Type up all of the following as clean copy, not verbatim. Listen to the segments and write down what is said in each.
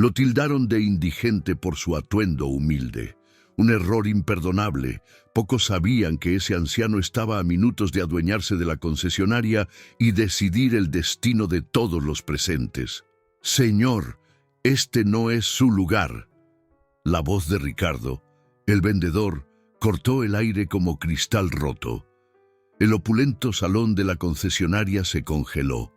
Lo tildaron de indigente por su atuendo humilde. Un error imperdonable. Pocos sabían que ese anciano estaba a minutos de adueñarse de la concesionaria y decidir el destino de todos los presentes. «Señor, este no es su lugar». La voz de Ricardo, el vendedor, cortó el aire como cristal roto. El opulento salón de la concesionaria se congeló.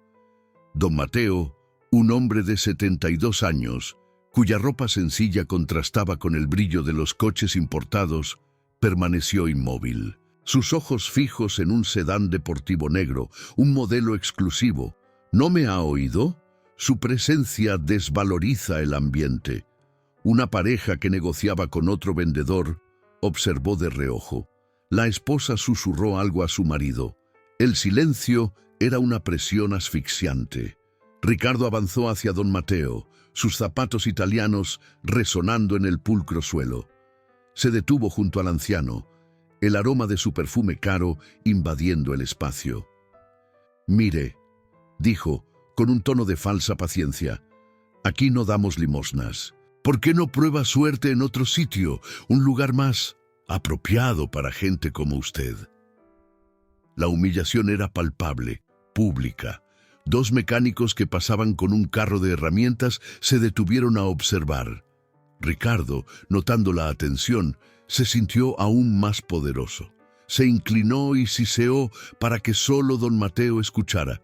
Don Mateo, un hombre de 72 años, cuya ropa sencilla contrastaba con el brillo de los coches importados, permaneció inmóvil. Sus ojos fijos en un sedán deportivo negro, un modelo exclusivo. ¿No me ha oído? Su presencia desvaloriza el ambiente. Una pareja que negociaba con otro vendedor observó de reojo. La esposa susurró algo a su marido. El silencio era una presión asfixiante. Ricardo avanzó hacia don Mateo, sus zapatos italianos resonando en el pulcro suelo. Se detuvo junto al anciano, el aroma de su perfume caro invadiendo el espacio. «Mire», dijo, con un tono de falsa paciencia, «aquí no damos limosnas. ¿Por qué no prueba suerte en otro sitio, un lugar más apropiado para gente como usted?» La humillación era palpable, pública. Dos mecánicos que pasaban con un carro de herramientas se detuvieron a observar. Ricardo, notando la atención, se sintió aún más poderoso. Se inclinó y siseó para que solo don Mateo escuchara.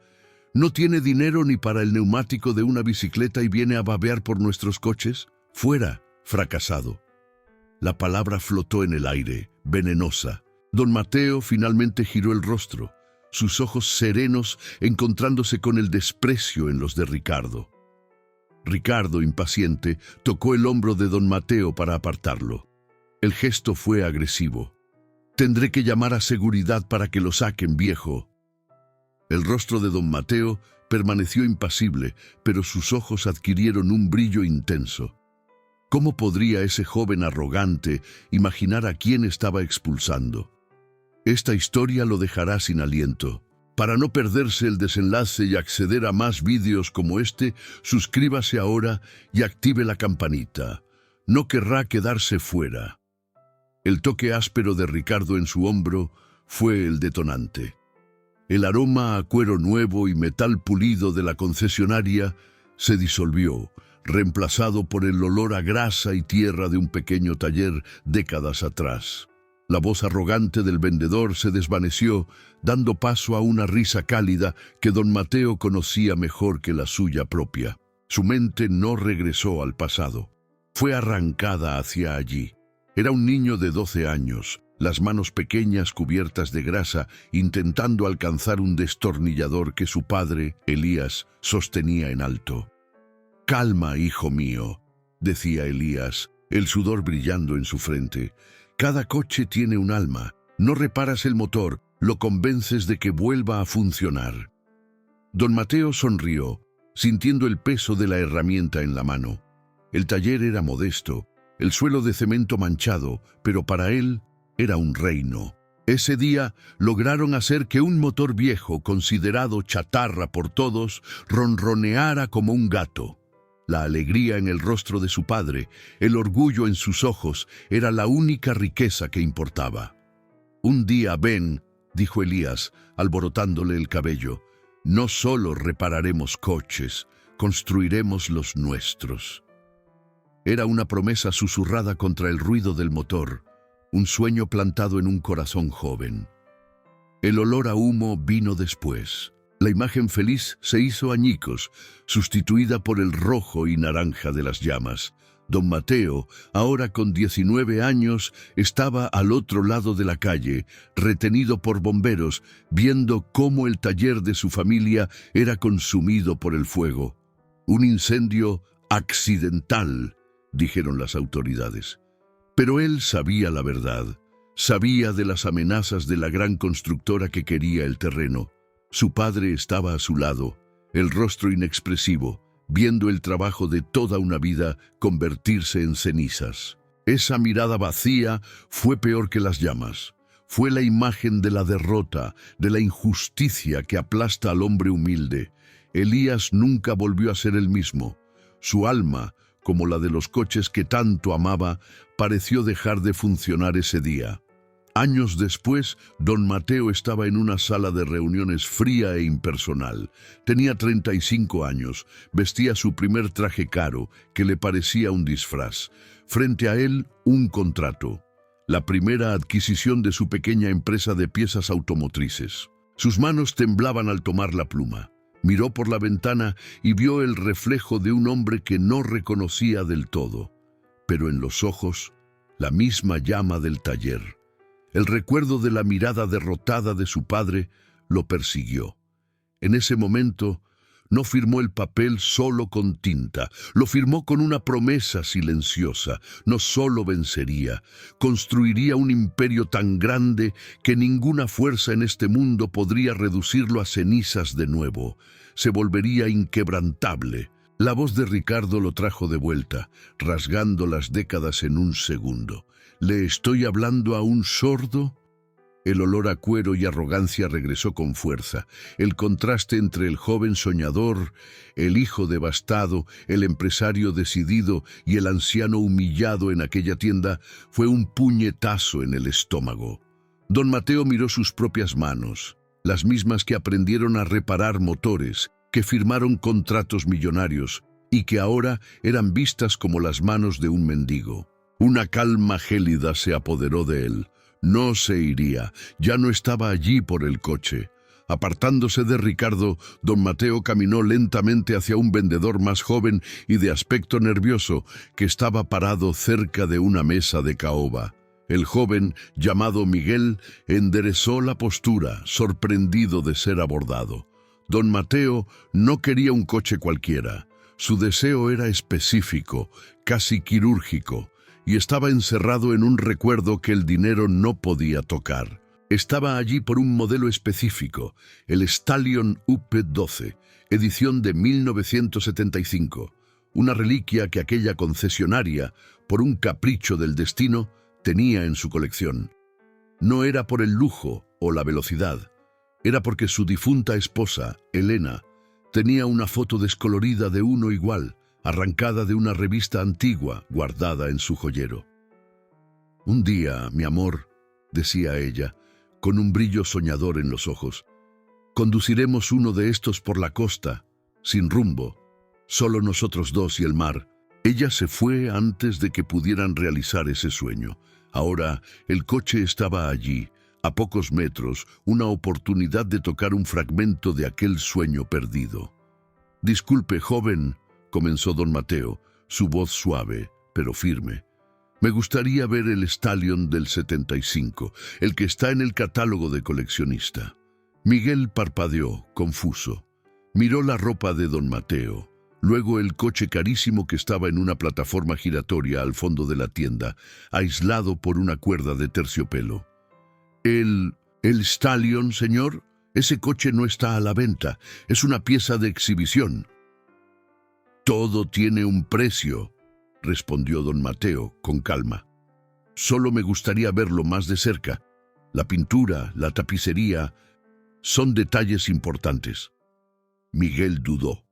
«¿No tiene dinero ni para el neumático de una bicicleta y viene a babear por nuestros coches? Fuera, fracasado». La palabra flotó en el aire, venenosa. Don Mateo finalmente giró el rostro, sus ojos serenos encontrándose con el desprecio en los de Ricardo. Ricardo, impaciente, tocó el hombro de don Mateo para apartarlo. El gesto fue agresivo. «Tendré que llamar a seguridad para que lo saquen, viejo». El rostro de don Mateo permaneció impasible, pero sus ojos adquirieron un brillo intenso. ¿Cómo podría ese joven arrogante imaginar a quién estaba expulsando? Esta historia lo dejará sin aliento. Para no perderse el desenlace y acceder a más vídeos como este, suscríbase ahora y active la campanita. No querrá quedarse fuera. El toque áspero de Ricardo en su hombro fue el detonante. El aroma a cuero nuevo y metal pulido de la concesionaria se disolvió, reemplazado por el olor a grasa y tierra de un pequeño taller décadas atrás. La voz arrogante del vendedor se desvaneció, dando paso a una risa cálida que don Mateo conocía mejor que la suya propia. Su mente no regresó al pasado. Fue arrancada hacia allí. Era un niño de 12 años, las manos pequeñas cubiertas de grasa, intentando alcanzar un destornillador que su padre, Elías, sostenía en alto. «Calma, hijo mío», decía Elías, el sudor brillando en su frente. «Cada coche tiene un alma. No reparas el motor, lo convences de que vuelva a funcionar». Don Mateo sonrió, sintiendo el peso de la herramienta en la mano. El taller era modesto, el suelo de cemento manchado, pero para él era un reino. Ese día lograron hacer que un motor viejo, considerado chatarra por todos, ronroneara como un gato. La alegría en el rostro de su padre, el orgullo en sus ojos, era la única riqueza que importaba. «Un día, ven», dijo Elías, alborotándole el cabello, «no solo repararemos coches, construiremos los nuestros». Era una promesa susurrada contra el ruido del motor, un sueño plantado en un corazón joven. El olor a humo vino después. La imagen feliz se hizo añicos, sustituida por el rojo y naranja de las llamas. Don Mateo, ahora con 19 años, estaba al otro lado de la calle, retenido por bomberos, viendo cómo el taller de su familia era consumido por el fuego. Un incendio accidental, dijeron las autoridades. Pero él sabía la verdad, sabía de las amenazas de la gran constructora que quería el terreno. Su padre estaba a su lado, el rostro inexpresivo, viendo el trabajo de toda una vida convertirse en cenizas. Esa mirada vacía fue peor que las llamas. Fue la imagen de la derrota, de la injusticia que aplasta al hombre humilde. Elías nunca volvió a ser el mismo. Su alma, como la de los coches que tanto amaba, pareció dejar de funcionar ese día. Años después, don Mateo estaba en una sala de reuniones fría e impersonal. Tenía 35 años, vestía su primer traje caro, que le parecía un disfraz. Frente a él, un contrato. La primera adquisición de su pequeña empresa de piezas automotrices. Sus manos temblaban al tomar la pluma. Miró por la ventana y vio el reflejo de un hombre que no reconocía del todo. Pero en los ojos, la misma llama del taller. El recuerdo de la mirada derrotada de su padre lo persiguió. En ese momento, no firmó el papel solo con tinta, lo firmó con una promesa silenciosa. No solo vencería, construiría un imperio tan grande que ninguna fuerza en este mundo podría reducirlo a cenizas de nuevo. Se volvería inquebrantable. La voz de Ricardo lo trajo de vuelta, rasgando las décadas en un segundo. ¿Le estoy hablando a un sordo? El olor a cuero y arrogancia regresó con fuerza. El contraste entre el joven soñador, el hijo devastado, el empresario decidido y el anciano humillado en aquella tienda fue un puñetazo en el estómago. Don Mateo miró sus propias manos, las mismas que aprendieron a reparar motores, que firmaron contratos millonarios y que ahora eran vistas como las manos de un mendigo. Una calma gélida se apoderó de él. No se iría, ya no estaba allí por el coche. Apartándose de Ricardo, don Mateo caminó lentamente hacia un vendedor más joven y de aspecto nervioso que estaba parado cerca de una mesa de caoba. El joven, llamado Miguel, enderezó la postura, sorprendido de ser abordado. Don Mateo no quería un coche cualquiera. Su deseo era específico, casi quirúrgico, y estaba encerrado en un recuerdo que el dinero no podía tocar. Estaba allí por un modelo específico, el Stallion UP12, edición de 1975, una reliquia que aquella concesionaria, por un capricho del destino, tenía en su colección. No era por el lujo o la velocidad, era porque su difunta esposa, Elena, tenía una foto descolorida de uno igual, arrancada de una revista antigua guardada en su joyero. Un día, mi amor, decía ella, con un brillo soñador en los ojos, conduciremos uno de estos por la costa, sin rumbo, solo nosotros dos y el mar. Ella se fue antes de que pudieran realizar ese sueño. Ahora el coche estaba allí, a pocos metros, una oportunidad de tocar un fragmento de aquel sueño perdido. Disculpe, joven, comenzó don Mateo, su voz suave, pero firme. Me gustaría ver el Stallion del 75, el que está en el catálogo de coleccionista. Miguel parpadeó, confuso. Miró la ropa de don Mateo, luego el coche carísimo que estaba en una plataforma giratoria al fondo de la tienda, aislado por una cuerda de terciopelo. ¿El Stallion, señor? Ese coche no está a la venta, es una pieza de exhibición. Todo tiene un precio, respondió don Mateo con calma. Solo me gustaría verlo más de cerca. La pintura, la tapicería, son detalles importantes. Miguel dudó.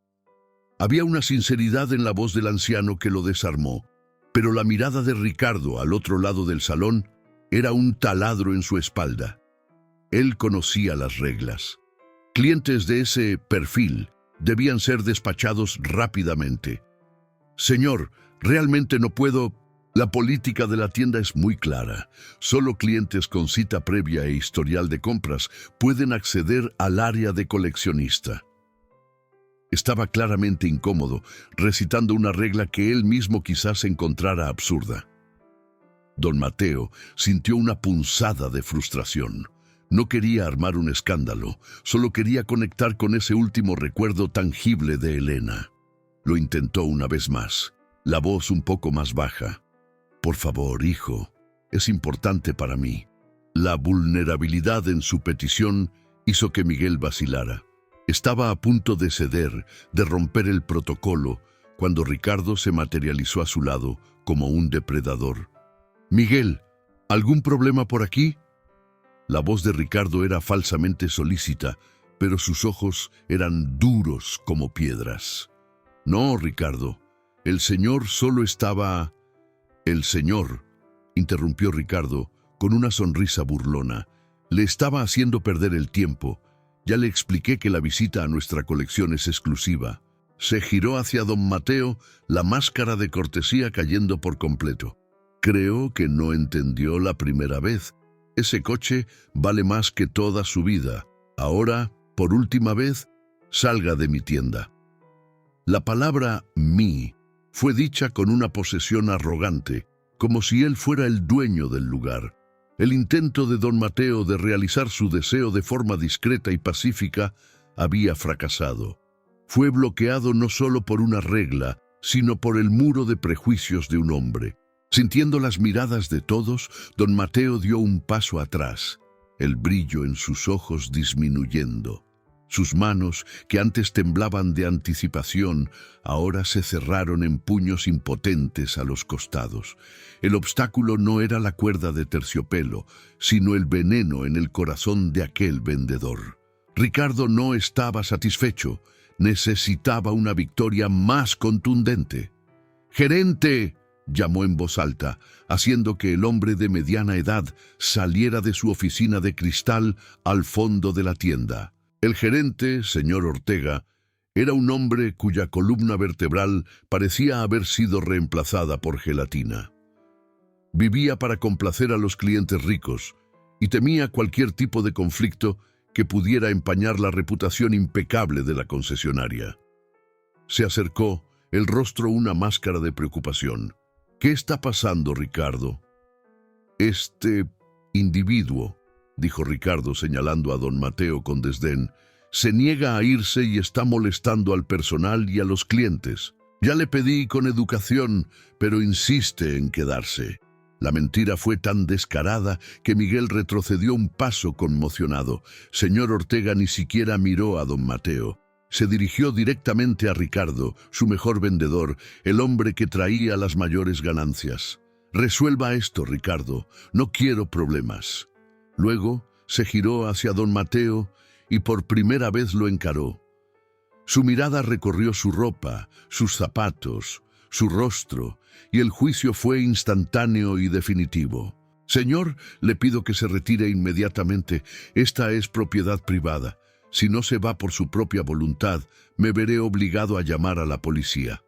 Había una sinceridad en la voz del anciano que lo desarmó, pero la mirada de Ricardo al otro lado del salón era un taladro en su espalda. Él conocía las reglas. Clientes de ese perfil debían ser despachados rápidamente. Señor, realmente no puedo. La política de la tienda es muy clara. Solo clientes con cita previa e historial de compras pueden acceder al área de coleccionista. Estaba claramente incómodo, recitando una regla que él mismo quizás encontrara absurda. Don Mateo sintió una punzada de frustración. No quería armar un escándalo, solo quería conectar con ese último recuerdo tangible de Elena. Lo intentó una vez más, la voz un poco más baja. Por favor, hijo, es importante para mí. La vulnerabilidad en su petición hizo que Miguel vacilara. Estaba a punto de ceder, de romper el protocolo, cuando Ricardo se materializó a su lado como un depredador. Miguel, ¿algún problema por aquí? La voz de Ricardo era falsamente solícita, pero sus ojos eran duros como piedras. No, Ricardo, El señor solo estaba... El señor, interrumpió Ricardo, con una sonrisa burlona, le estaba haciendo perder el tiempo. Ya le expliqué que la visita a nuestra colección es exclusiva. Se giró hacia don Mateo, la máscara de cortesía cayendo por completo. Creo que no entendió la primera vez. Ese coche vale más que toda su vida. Ahora, por última vez, salga de mi tienda. La palabra «mí» fue dicha con una posesión arrogante, como si él fuera el dueño del lugar. El intento de don Mateo de realizar su deseo de forma discreta y pacífica había fracasado. Fue bloqueado no solo por una regla, sino por el muro de prejuicios de un hombre. Sintiendo las miradas de todos, don Mateo dio un paso atrás, el brillo en sus ojos disminuyendo. Sus manos, que antes temblaban de anticipación, ahora se cerraron en puños impotentes a los costados. El obstáculo no era la cuerda de terciopelo, sino el veneno en el corazón de aquel vendedor. Ricardo no estaba satisfecho, necesitaba una victoria más contundente. «¡Gerente!», llamó en voz alta, haciendo que el hombre de mediana edad saliera de su oficina de cristal al fondo de la tienda. El gerente, señor Ortega, era un hombre cuya columna vertebral parecía haber sido reemplazada por gelatina. Vivía para complacer a los clientes ricos y temía cualquier tipo de conflicto que pudiera empañar la reputación impecable de la concesionaria. Se acercó, el rostro una máscara de preocupación. «¿Qué está pasando, Ricardo?» «Este individuo», dijo Ricardo señalando a don Mateo con desdén, «se niega a irse y está molestando al personal y a los clientes. Ya le pedí con educación, pero insiste en quedarse». La mentira fue tan descarada que Miguel retrocedió un paso conmocionado. Señor Ortega ni siquiera miró a don Mateo. Se dirigió directamente a Ricardo, su mejor vendedor, el hombre que traía las mayores ganancias. «Resuelva esto, Ricardo, no quiero problemas». Luego se giró hacia don Mateo y por primera vez lo encaró. Su mirada recorrió su ropa, sus zapatos, su rostro, y el juicio fue instantáneo y definitivo. «Señor, le pido que se retire inmediatamente. Esta es propiedad privada. Si no se va por su propia voluntad, me veré obligado a llamar a la policía».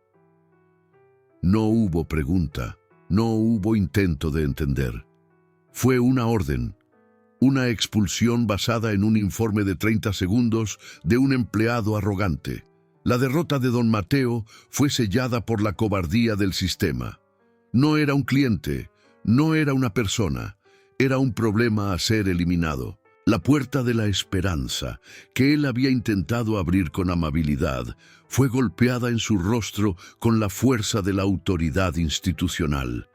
No hubo pregunta, no hubo intento de entender. Fue una orden. Una expulsión basada en un informe de 30 segundos de un empleado arrogante. La derrota de don Mateo fue sellada por la cobardía del sistema. No era un cliente, no era una persona, era un problema a ser eliminado. La puerta de la esperanza, que él había intentado abrir con amabilidad, fue golpeada en su rostro con la fuerza de la autoridad institucional.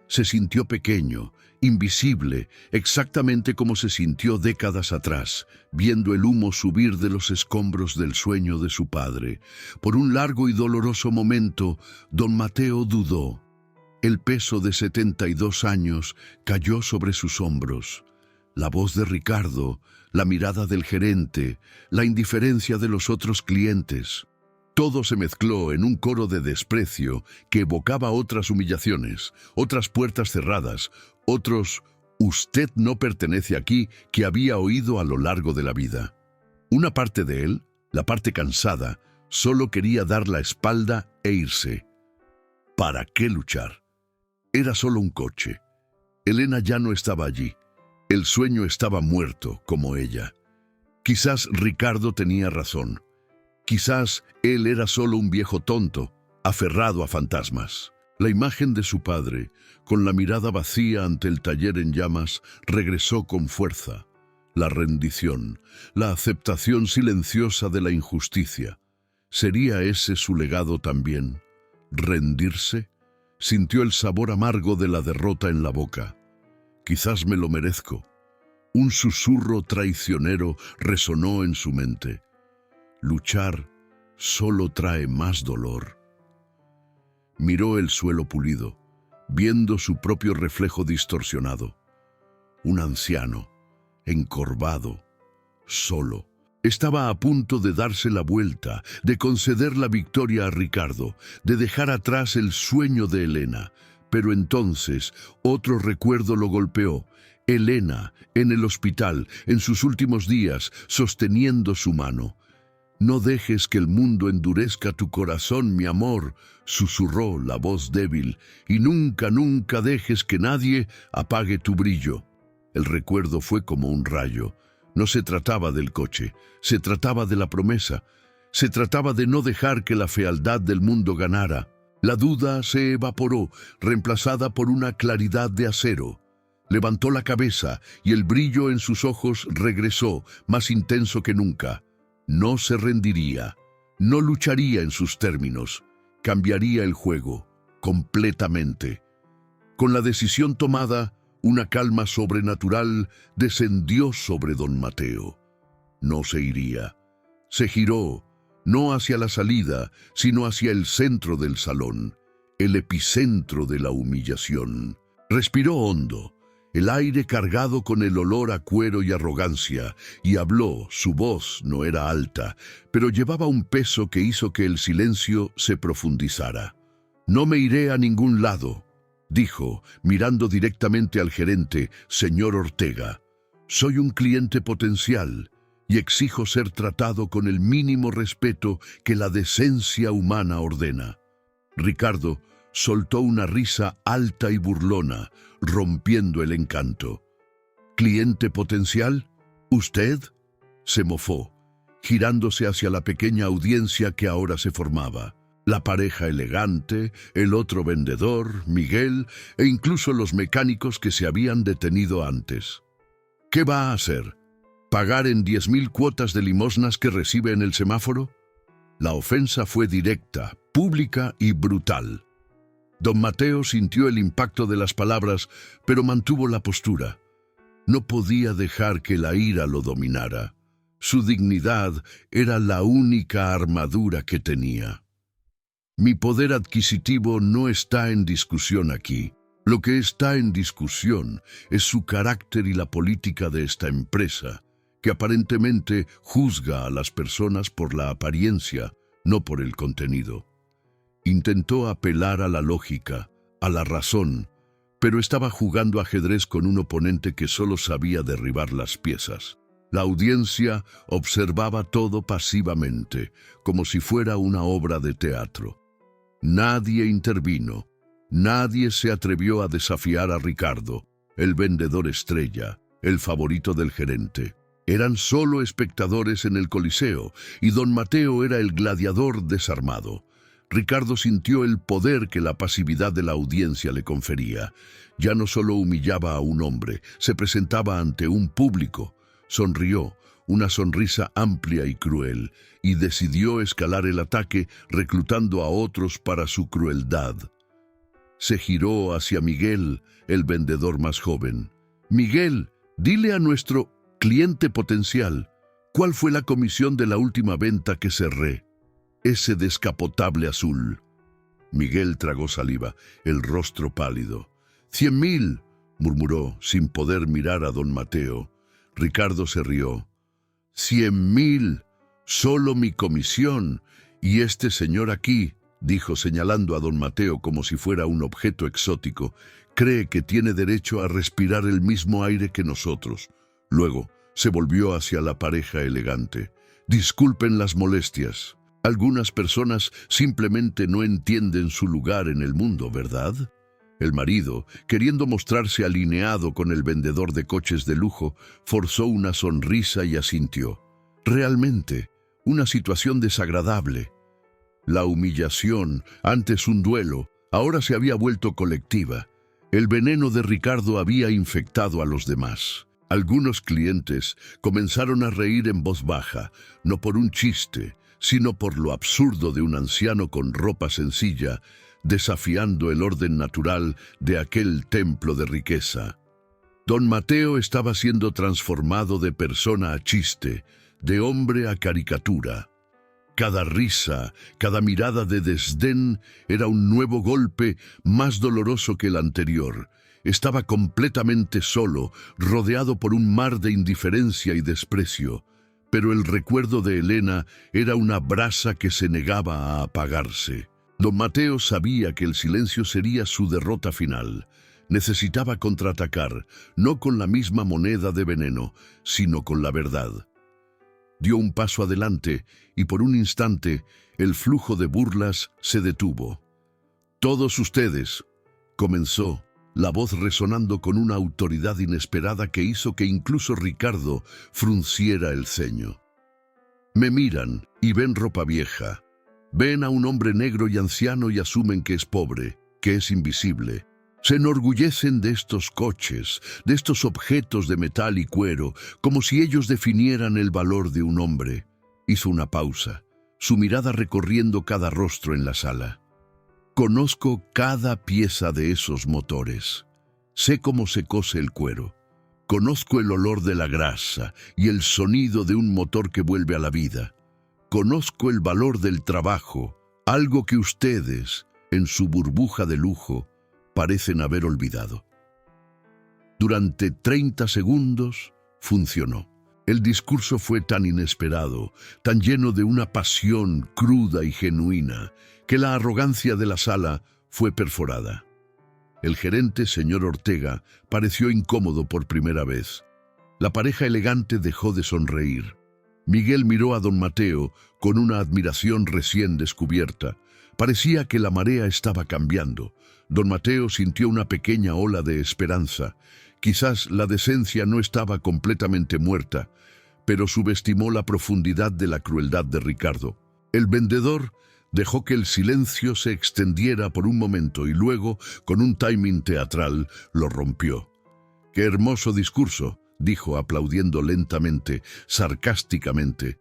Se sintió pequeño, invisible, exactamente como se sintió décadas atrás, viendo el humo subir de los escombros del sueño de su padre. Por un largo y doloroso momento, don Mateo dudó. El peso de 72 años cayó sobre sus hombros. La voz de Ricardo, la mirada del gerente, la indiferencia de los otros clientes. Todo se mezcló en un coro de desprecio que evocaba otras humillaciones, otras puertas cerradas, otros «usted no pertenece aquí» que había oído a lo largo de la vida. Una parte de él, la parte cansada, solo quería dar la espalda e irse. ¿Para qué luchar? Era solo un coche. Elena ya no estaba allí. El sueño estaba muerto, como ella. Quizás Ricardo tenía razón. Quizás él era solo un viejo tonto, aferrado a fantasmas. La imagen de su padre, con la mirada vacía ante el taller en llamas, regresó con fuerza. La rendición, la aceptación silenciosa de la injusticia. ¿Sería ese su legado también? ¿Rendirse? Sintió el sabor amargo de la derrota en la boca. Quizás me lo merezco. Un susurro traicionero resonó en su mente. Luchar solo trae más dolor. Miró el suelo pulido, viendo su propio reflejo distorsionado. Un anciano, encorvado, solo. Estaba a punto de darse la vuelta, de conceder la victoria a Ricardo, de dejar atrás el sueño de Elena. Pero entonces otro recuerdo lo golpeó. Elena, en el hospital, en sus últimos días, sosteniendo su mano. «No dejes que el mundo endurezca tu corazón, mi amor», susurró la voz débil, «y nunca, nunca dejes que nadie apague tu brillo». El recuerdo fue como un rayo. No se trataba del coche, se trataba de la promesa, se trataba de no dejar que la fealdad del mundo ganara. La duda se evaporó, reemplazada por una claridad de acero. Levantó la cabeza y el brillo en sus ojos regresó, más intenso que nunca. No se rendiría, no lucharía en sus términos, cambiaría el juego, completamente. Con la decisión tomada, una calma sobrenatural descendió sobre don Mateo. No se iría. Se giró, no hacia la salida, sino hacia el centro del salón, el epicentro de la humillación. Respiró hondo, el aire cargado con el olor a cuero y arrogancia, y habló. Su voz no era alta, pero llevaba un peso que hizo que el silencio se profundizara. «No me iré a ningún lado», dijo, mirando directamente al gerente, señor Ortega. «Soy un cliente potencial y exijo ser tratado con el mínimo respeto que la decencia humana ordena». Ricardo soltó una risa alta y burlona, rompiendo el encanto. «¿Cliente potencial? ¿Usted?», se mofó, girándose hacia la pequeña audiencia que ahora se formaba. La pareja elegante, el otro vendedor, Miguel, e incluso los mecánicos que se habían detenido antes. ¿Qué va a hacer? ¿Pagar en 10.000 cuotas de limosnas que recibe en el semáforo? La ofensa fue directa, pública y brutal. Don Mateo sintió el impacto de las palabras, pero mantuvo la postura. No podía dejar que la ira lo dominara. Su dignidad era la única armadura que tenía. «Mi poder adquisitivo no está en discusión aquí. Lo que está en discusión es su carácter y la política de esta empresa, que aparentemente juzga a las personas por la apariencia, no por el contenido». Intentó apelar a la lógica, a la razón, pero estaba jugando ajedrez con un oponente que solo sabía derribar las piezas. La audiencia observaba todo pasivamente, como si fuera una obra de teatro. Nadie intervino, nadie se atrevió a desafiar a Ricardo, el vendedor estrella, el favorito del gerente. Eran solo espectadores en el Coliseo, y don Mateo era el gladiador desarmado. Ricardo sintió el poder que la pasividad de la audiencia le confería. Ya no solo humillaba a un hombre, se presentaba ante un público. Sonrió, una sonrisa amplia y cruel, y decidió escalar el ataque reclutando a otros para su crueldad. Se giró hacia Miguel, el vendedor más joven. «Miguel, dile a nuestro cliente potencial, ¿cuál fue la comisión de la última venta que cerré? Ese descapotable azul». Miguel tragó saliva, el rostro pálido. «100.000», murmuró, sin poder mirar a don Mateo. Ricardo se rió. «100.000, solo mi comisión. Y este señor aquí», dijo señalando a don Mateo como si fuera un objeto exótico, «cree que tiene derecho a respirar el mismo aire que nosotros». Luego se volvió hacia la pareja elegante. «Disculpen las molestias. Algunas personas simplemente no entienden su lugar en el mundo, ¿verdad?». El marido, queriendo mostrarse alineado con el vendedor de coches de lujo, forzó una sonrisa y asintió. Realmente, una situación desagradable. La humillación, antes un duelo, ahora se había vuelto colectiva. El veneno de Ricardo había infectado a los demás. Algunos clientes comenzaron a reír en voz baja, no por un chiste, sino por lo absurdo de un anciano con ropa sencilla, desafiando el orden natural de aquel templo de riqueza. Don Mateo estaba siendo transformado de persona a chiste, de hombre a caricatura. Cada risa, cada mirada de desdén era un nuevo golpe más doloroso que el anterior. Estaba completamente solo, rodeado por un mar de indiferencia y desprecio. pero el recuerdo de Elena era una brasa que se negaba a apagarse. Don Mateo sabía que el silencio sería su derrota final. Necesitaba contraatacar, no con la misma moneda de veneno, sino con la verdad. Dio un paso adelante y por un instante el flujo de burlas se detuvo. «Todos ustedes», comenzó, la voz resonando con una autoridad inesperada que hizo que incluso Ricardo frunciera el ceño. «Me miran y ven ropa vieja. Ven a un hombre negro y anciano y asumen que es pobre, que es invisible. Se enorgullecen de estos coches, de estos objetos de metal y cuero, como si ellos definieran el valor de un hombre». Hizo una pausa, su mirada recorriendo cada rostro en la sala. «Conozco cada pieza de esos motores. Sé cómo se cose el cuero. Conozco el olor de la grasa y el sonido de un motor que vuelve a la vida. Conozco el valor del trabajo, algo que ustedes, en su burbuja de lujo, parecen haber olvidado». Durante 30 segundos funcionó. El discurso fue tan inesperado, tan lleno de una pasión cruda y genuina, que la arrogancia de la sala fue perforada. El gerente, señor Ortega, pareció incómodo por primera vez. La pareja elegante dejó de sonreír. Miguel miró a don Mateo con una admiración recién descubierta. Parecía que la marea estaba cambiando. Don Mateo sintió una pequeña ola de esperanza. Quizás la decencia no estaba completamente muerta, pero subestimó la profundidad de la crueldad de Ricardo. El vendedor dejó que el silencio se extendiera por un momento y luego, con un timing teatral, lo rompió. «Qué hermoso discurso», dijo aplaudiendo lentamente, sarcásticamente.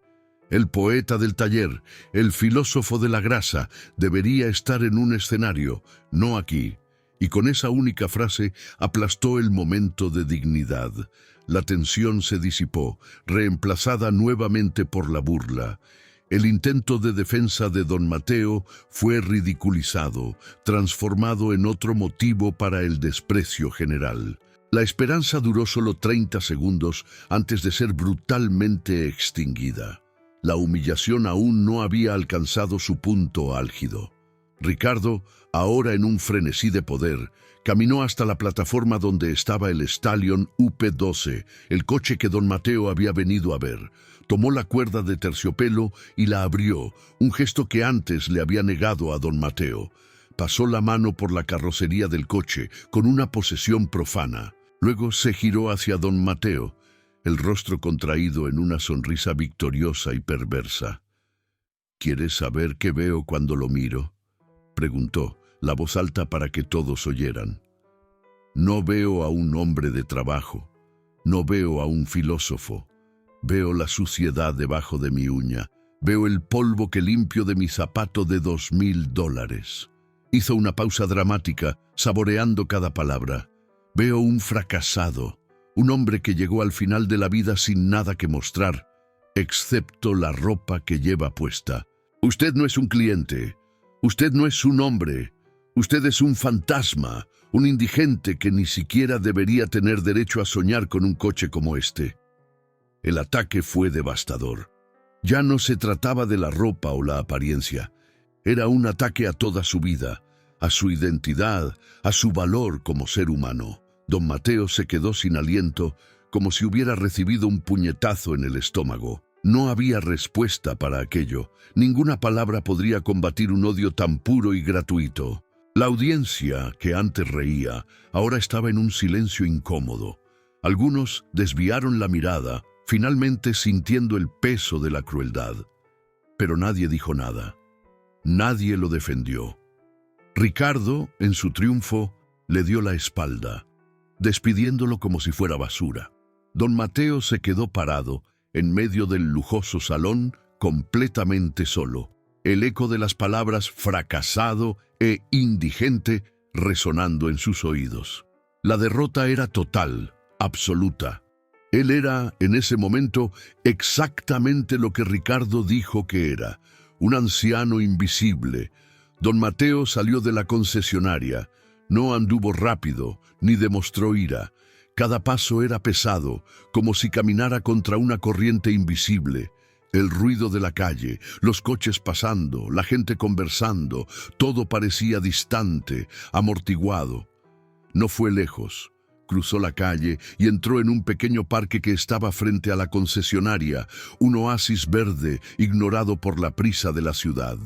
«El poeta del taller, el filósofo de la grasa, debería estar en un escenario, no aquí». Y con esa única frase aplastó el momento de dignidad. La tensión se disipó, reemplazada nuevamente por la burla. El intento de defensa de don Mateo fue ridiculizado, transformado en otro motivo para el desprecio general. La esperanza duró solo 30 segundos antes de ser brutalmente extinguida. La humillación aún no había alcanzado su punto álgido. Ricardo, ahora en un frenesí de poder, caminó hasta la plataforma donde estaba el Stallion UP12, el coche que don Mateo había venido a ver. Tomó la cuerda de terciopelo y la abrió, un gesto que antes le había negado a don Mateo. Pasó la mano por la carrocería del coche con una posesión profana. Luego se giró hacia don Mateo, el rostro contraído en una sonrisa victoriosa y perversa. «¿Quieres saber qué veo cuando lo miro?», preguntó, la voz alta para que todos oyeran. «No veo a un hombre de trabajo, no veo a un filósofo. Veo la suciedad debajo de mi uña, veo el polvo que limpio de mi zapato de $2,000. Hizo una pausa dramática, saboreando cada palabra. «Veo un fracasado, un hombre que llegó al final de la vida sin nada que mostrar, excepto la ropa que lleva puesta. Usted no es un cliente. Usted no es un hombre, usted es un fantasma, un indigente que ni siquiera debería tener derecho a soñar con un coche como este». El ataque fue devastador. Ya no se trataba de la ropa o la apariencia. Era un ataque a toda su vida, a su identidad, a su valor como ser humano. Don Mateo se quedó sin aliento, como si hubiera recibido un puñetazo en el estómago. No había respuesta para aquello. Ninguna palabra podría combatir un odio tan puro y gratuito. La audiencia, que antes reía, ahora estaba en un silencio incómodo. Algunos desviaron la mirada, finalmente sintiendo el peso de la crueldad. Pero nadie dijo nada. Nadie lo defendió. Ricardo, en su triunfo, le dio la espalda, despidiéndolo como si fuera basura. Don Mateo se quedó parado, en medio del lujoso salón, completamente solo. El eco de las palabras fracasado e indigente resonando en sus oídos. La derrota era total, absoluta. Él era, en ese momento, exactamente lo que Ricardo dijo que era, un anciano invisible. Don Mateo salió de la concesionaria. No anduvo rápido, ni demostró ira. Cada paso era pesado, como si caminara contra una corriente invisible. El ruido de la calle, los coches pasando, la gente conversando, todo parecía distante, amortiguado. No fue lejos. Cruzó la calle y entró en un pequeño parque que estaba frente a la concesionaria, un oasis verde ignorado por la prisa de la ciudad.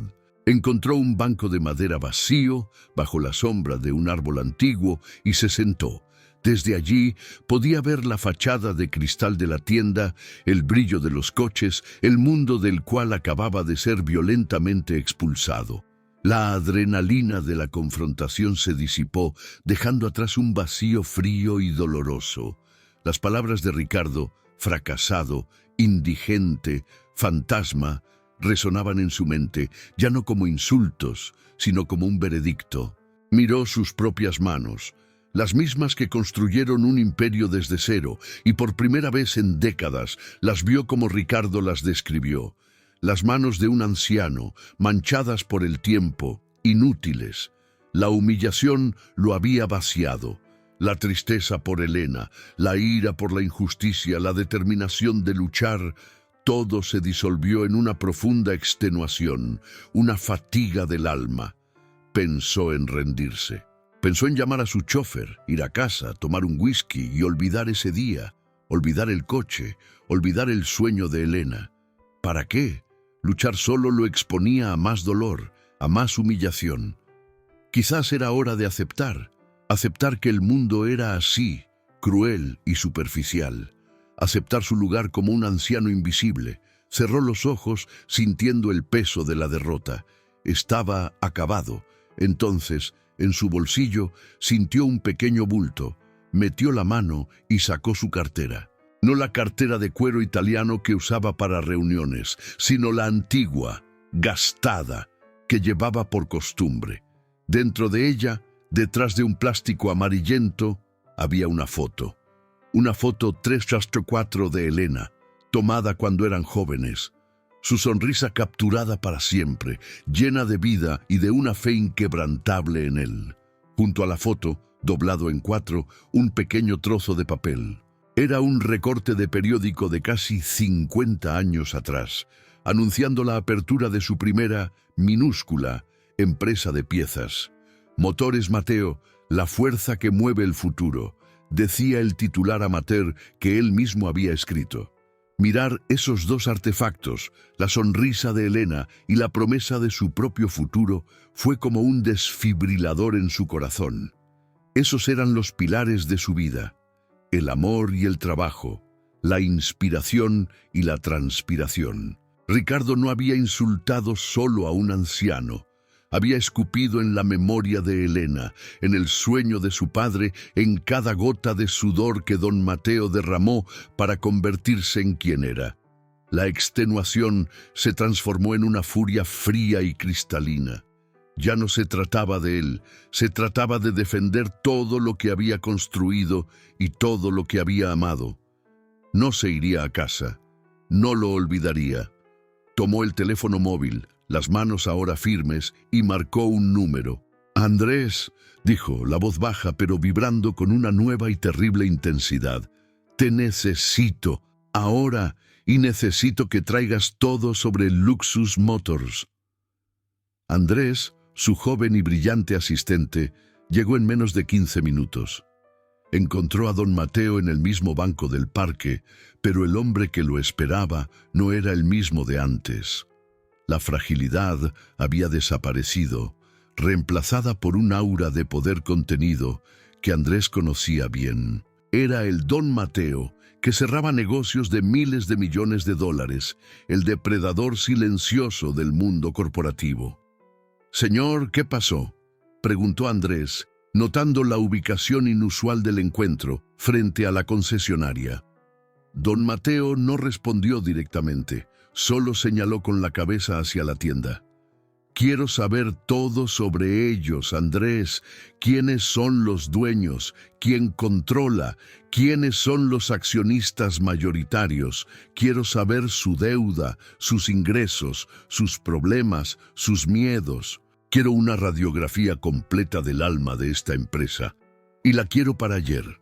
Encontró un banco de madera vacío, bajo la sombra de un árbol antiguo, y se sentó. Desde allí podía ver la fachada de cristal de la tienda, el brillo de los coches, el mundo del cual acababa de ser violentamente expulsado. La adrenalina de la confrontación se disipó, dejando atrás un vacío frío y doloroso. Las palabras de Ricardo, fracasado, indigente, fantasma, resonaban en su mente, ya no como insultos, sino como un veredicto. Miró sus propias manos, las mismas que construyeron un imperio desde cero, y por primera vez en décadas las vio como Ricardo las describió. Las manos de un anciano, manchadas por el tiempo, inútiles. La humillación lo había vaciado. La tristeza por Elena, la ira por la injusticia, la determinación de luchar, todo se disolvió en una profunda extenuación, una fatiga del alma. Pensó en rendirse. Pensó en llamar a su chofer, ir a casa, tomar un whisky y olvidar ese día, olvidar el coche, olvidar el sueño de Elena. ¿Para qué? Luchar solo lo exponía a más dolor, a más humillación. Quizás era hora de aceptar que el mundo era así, cruel y superficial. Aceptar su lugar como un anciano invisible. Cerró los ojos sintiendo el peso de la derrota. Estaba acabado. Entonces, en su bolsillo, sintió un pequeño bulto, metió la mano y sacó su cartera. No la cartera de cuero italiano que usaba para reuniones, sino la antigua, gastada, que llevaba por costumbre. Dentro de ella, detrás de un plástico amarillento, había una foto. Una foto 3x4 de Elena, tomada cuando eran jóvenes. Su sonrisa capturada para siempre, llena de vida y de una fe inquebrantable en él. Junto a la foto, doblado en 4, un pequeño trozo de papel. Era un recorte de periódico de casi 50 años atrás, anunciando la apertura de su primera, minúscula, empresa de piezas. Motores Mateo, la fuerza que mueve el futuro, decía el titular amateur que él mismo había escrito. Mirar esos dos artefactos, la sonrisa de Elena y la promesa de su propio futuro, fue como un desfibrilador en su corazón. Esos eran los pilares de su vida: el amor y el trabajo, la inspiración y la transpiración. Ricardo no había insultado solo a un anciano. Había escupido en la memoria de Elena, en el sueño de su padre, en cada gota de sudor que don Mateo derramó para convertirse en quien era. La extenuación se transformó en una furia fría y cristalina. Ya no se trataba de él, se trataba de defender todo lo que había construido y todo lo que había amado. No se iría a casa, no lo olvidaría. Tomó el teléfono móvil, las manos ahora firmes, y marcó un número. «Andrés», dijo, la voz baja pero vibrando con una nueva y terrible intensidad. «Te necesito, ahora, y necesito que traigas todo sobre Luxus Motors». Andrés, su joven y brillante asistente, llegó en menos de 15 minutos. Encontró a don Mateo en el mismo banco del parque, pero el hombre que lo esperaba no era el mismo de antes. La fragilidad había desaparecido, reemplazada por un aura de poder contenido que Andrés conocía bien. Era el don Mateo, que cerraba negocios de miles de millones de dólares, el depredador silencioso del mundo corporativo. «Señor, ¿qué pasó?», preguntó Andrés, notando la ubicación inusual del encuentro frente a la concesionaria. Don Mateo no respondió directamente. Solo señaló con la cabeza hacia la tienda. «Quiero saber todo sobre ellos, Andrés. ¿Quiénes son los dueños? ¿Quién controla? ¿Quiénes son los accionistas mayoritarios? Quiero saber su deuda, sus ingresos, sus problemas, sus miedos. Quiero una radiografía completa del alma de esta empresa. Y la quiero para ayer».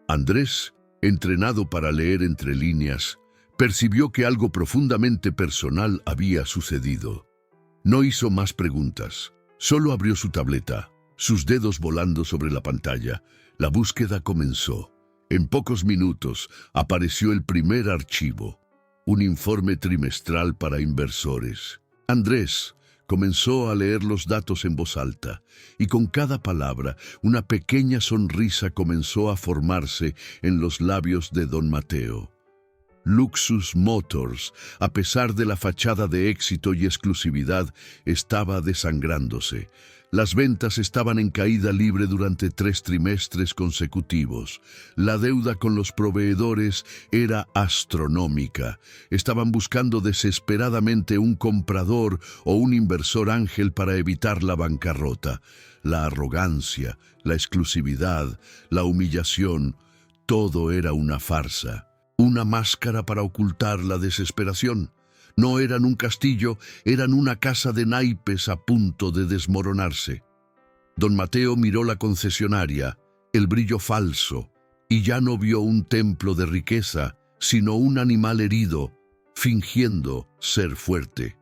Andrés, entrenado para leer entre líneas, percibió que algo profundamente personal había sucedido. No hizo más preguntas, solo abrió su tableta, sus dedos volando sobre la pantalla. La búsqueda comenzó. En pocos minutos apareció el primer archivo, un informe trimestral para inversores. Andrés comenzó a leer los datos en voz alta, y con cada palabra una pequeña sonrisa comenzó a formarse en los labios de don Mateo. Luxus Motors, a pesar de la fachada de éxito y exclusividad, estaba desangrándose. Las ventas estaban en caída libre durante 3 trimestres consecutivos. La deuda con los proveedores era astronómica. Estaban buscando desesperadamente un comprador o un inversor ángel para evitar la bancarrota. La arrogancia, la exclusividad, la humillación, todo era una farsa. Una máscara para ocultar la desesperación. No eran un castillo, eran una casa de naipes a punto de desmoronarse. Don Mateo miró la concesionaria, el brillo falso, y ya no vio un templo de riqueza, sino un animal herido, fingiendo ser fuerte.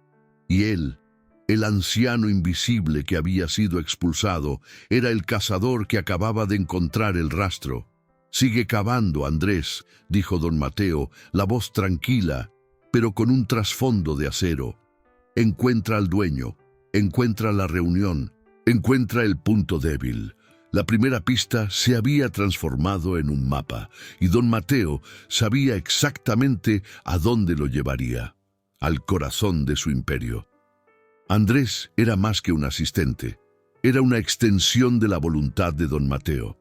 Y él, el anciano invisible que había sido expulsado, era el cazador que acababa de encontrar el rastro. «Sigue cavando, Andrés», dijo don Mateo, la voz tranquila, pero con un trasfondo de acero. «Encuentra al dueño, encuentra la reunión, encuentra el punto débil». La primera pista se había transformado en un mapa, y don Mateo sabía exactamente a dónde lo llevaría, al corazón de su imperio. Andrés era más que un asistente, era una extensión de la voluntad de don Mateo.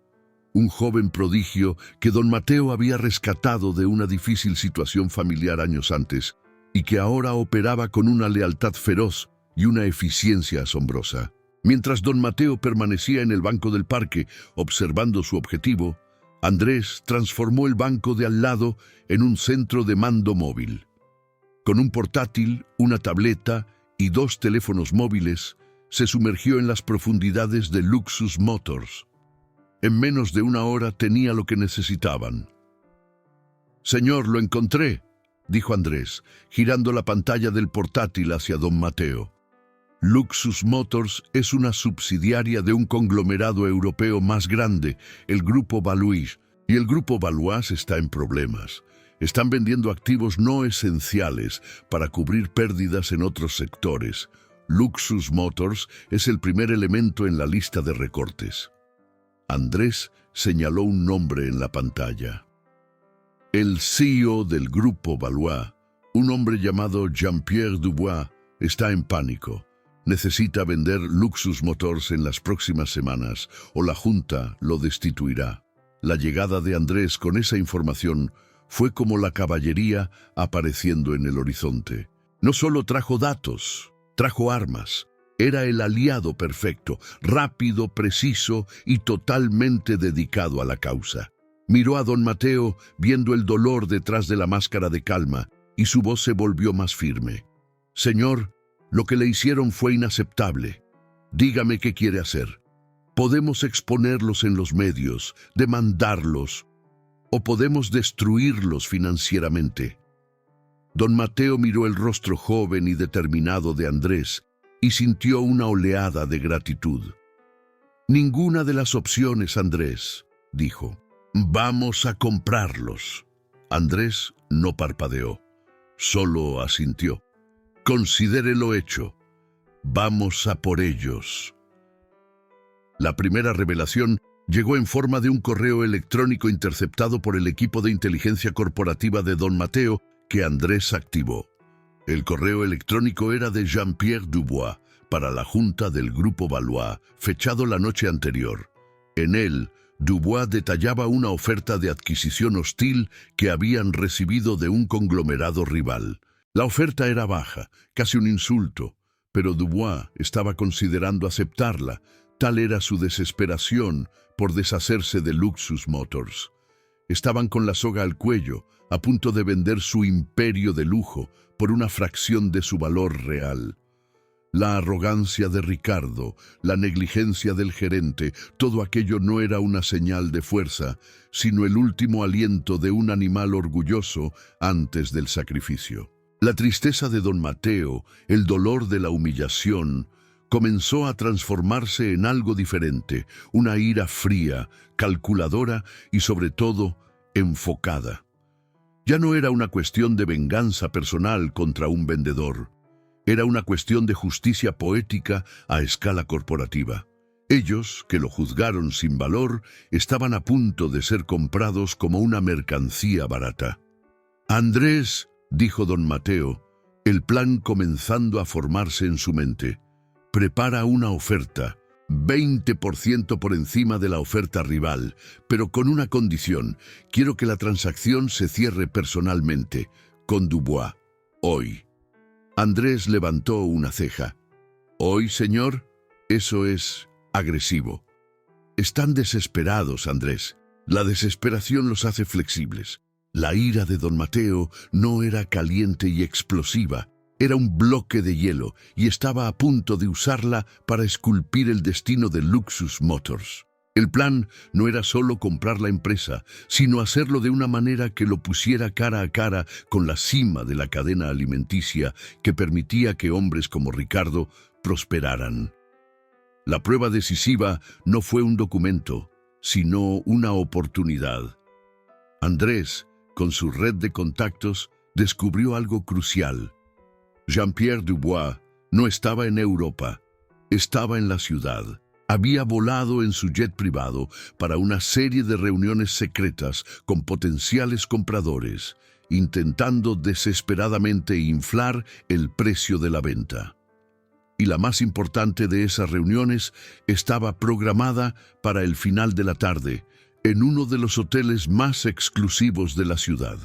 Un joven prodigio que don Mateo había rescatado de una difícil situación familiar años antes y que ahora operaba con una lealtad feroz y una eficiencia asombrosa. Mientras don Mateo permanecía en el banco del parque observando su objetivo, Andrés transformó el banco de al lado en un centro de mando móvil. Con un portátil, una tableta y 2 teléfonos móviles, se sumergió en las profundidades de Luxus Motors. En menos de 1 hora tenía lo que necesitaban. «Señor, lo encontré», dijo Andrés, girando la pantalla del portátil hacia don Mateo. Luxus Motors es una subsidiaria de un conglomerado europeo más grande, el Grupo Balois, y el Grupo Balois está en problemas. Están vendiendo activos no esenciales para cubrir pérdidas en otros sectores. Luxus Motors es el primer elemento en la lista de recortes. Andrés señaló un nombre en la pantalla. El CEO del Grupo Balois, un hombre llamado Jean-Pierre Dubois, está en pánico. Necesita vender Luxus Motors en las próximas semanas o la Junta lo destituirá. La llegada de Andrés con esa información fue como la caballería apareciendo en el horizonte. No solo trajo datos, trajo armas. Era el aliado perfecto, rápido, preciso y totalmente dedicado a la causa. Miró a don Mateo, viendo el dolor detrás de la máscara de calma, y su voz se volvió más firme. «Señor, lo que le hicieron fue inaceptable. Dígame qué quiere hacer. Podemos exponerlos en los medios, demandarlos, o podemos destruirlos financieramente». Don Mateo miró el rostro joven y determinado de Andrés, y sintió una oleada de gratitud. «Ninguna de las opciones, Andrés», dijo. «Vamos a comprarlos». Andrés no parpadeó, solo asintió. «Considérelo hecho. Vamos a por ellos». La primera revelación llegó en forma de un correo electrónico interceptado por el equipo de inteligencia corporativa de don Mateo que Andrés activó. El correo electrónico era de Jean-Pierre Dubois para la Junta del Grupo Balois, fechado la noche anterior. En él, Dubois detallaba una oferta de adquisición hostil que habían recibido de un conglomerado rival. La oferta era baja, casi un insulto, pero Dubois estaba considerando aceptarla. Tal era su desesperación por deshacerse de Luxus Motors. Estaban con la soga al cuello, a punto de vender su imperio de lujo por una fracción de su valor real. La arrogancia de Ricardo, la negligencia del gerente, todo aquello no era una señal de fuerza, sino el último aliento de un animal orgulloso antes del sacrificio. La tristeza de don Mateo, el dolor de la humillación, comenzó a transformarse en algo diferente, una ira fría, calculadora y sobre todo enfocada. Ya no era una cuestión de venganza personal contra un vendedor. Era una cuestión de justicia poética a escala corporativa. Ellos, que lo juzgaron sin valor, estaban a punto de ser comprados como una mercancía barata. «Andrés», dijo don Mateo, el plan comenzando a formarse en su mente, «prepara una oferta, 20% por encima de la oferta rival, pero con una condición. Quiero que la transacción se cierre personalmente, con Dubois, hoy». Andrés levantó una ceja. «¿Hoy, señor? Eso es agresivo». «Están desesperados, Andrés. La desesperación los hace flexibles». La ira de don Mateo no era caliente y explosiva. Era un bloque de hielo y estaba a punto de usarla para esculpir el destino de Luxus Motors. El plan no era solo comprar la empresa, sino hacerlo de una manera que lo pusiera cara a cara con la cima de la cadena alimenticia que permitía que hombres como Ricardo prosperaran. La prueba decisiva no fue un documento, sino una oportunidad. Andrés, con su red de contactos, descubrió algo crucial. Jean-Pierre Dubois no estaba en Europa, estaba en la ciudad. Había volado en su jet privado para una serie de reuniones secretas con potenciales compradores, intentando desesperadamente inflar el precio de la venta. Y la más importante de esas reuniones estaba programada para el final de la tarde, en uno de los hoteles más exclusivos de la ciudad.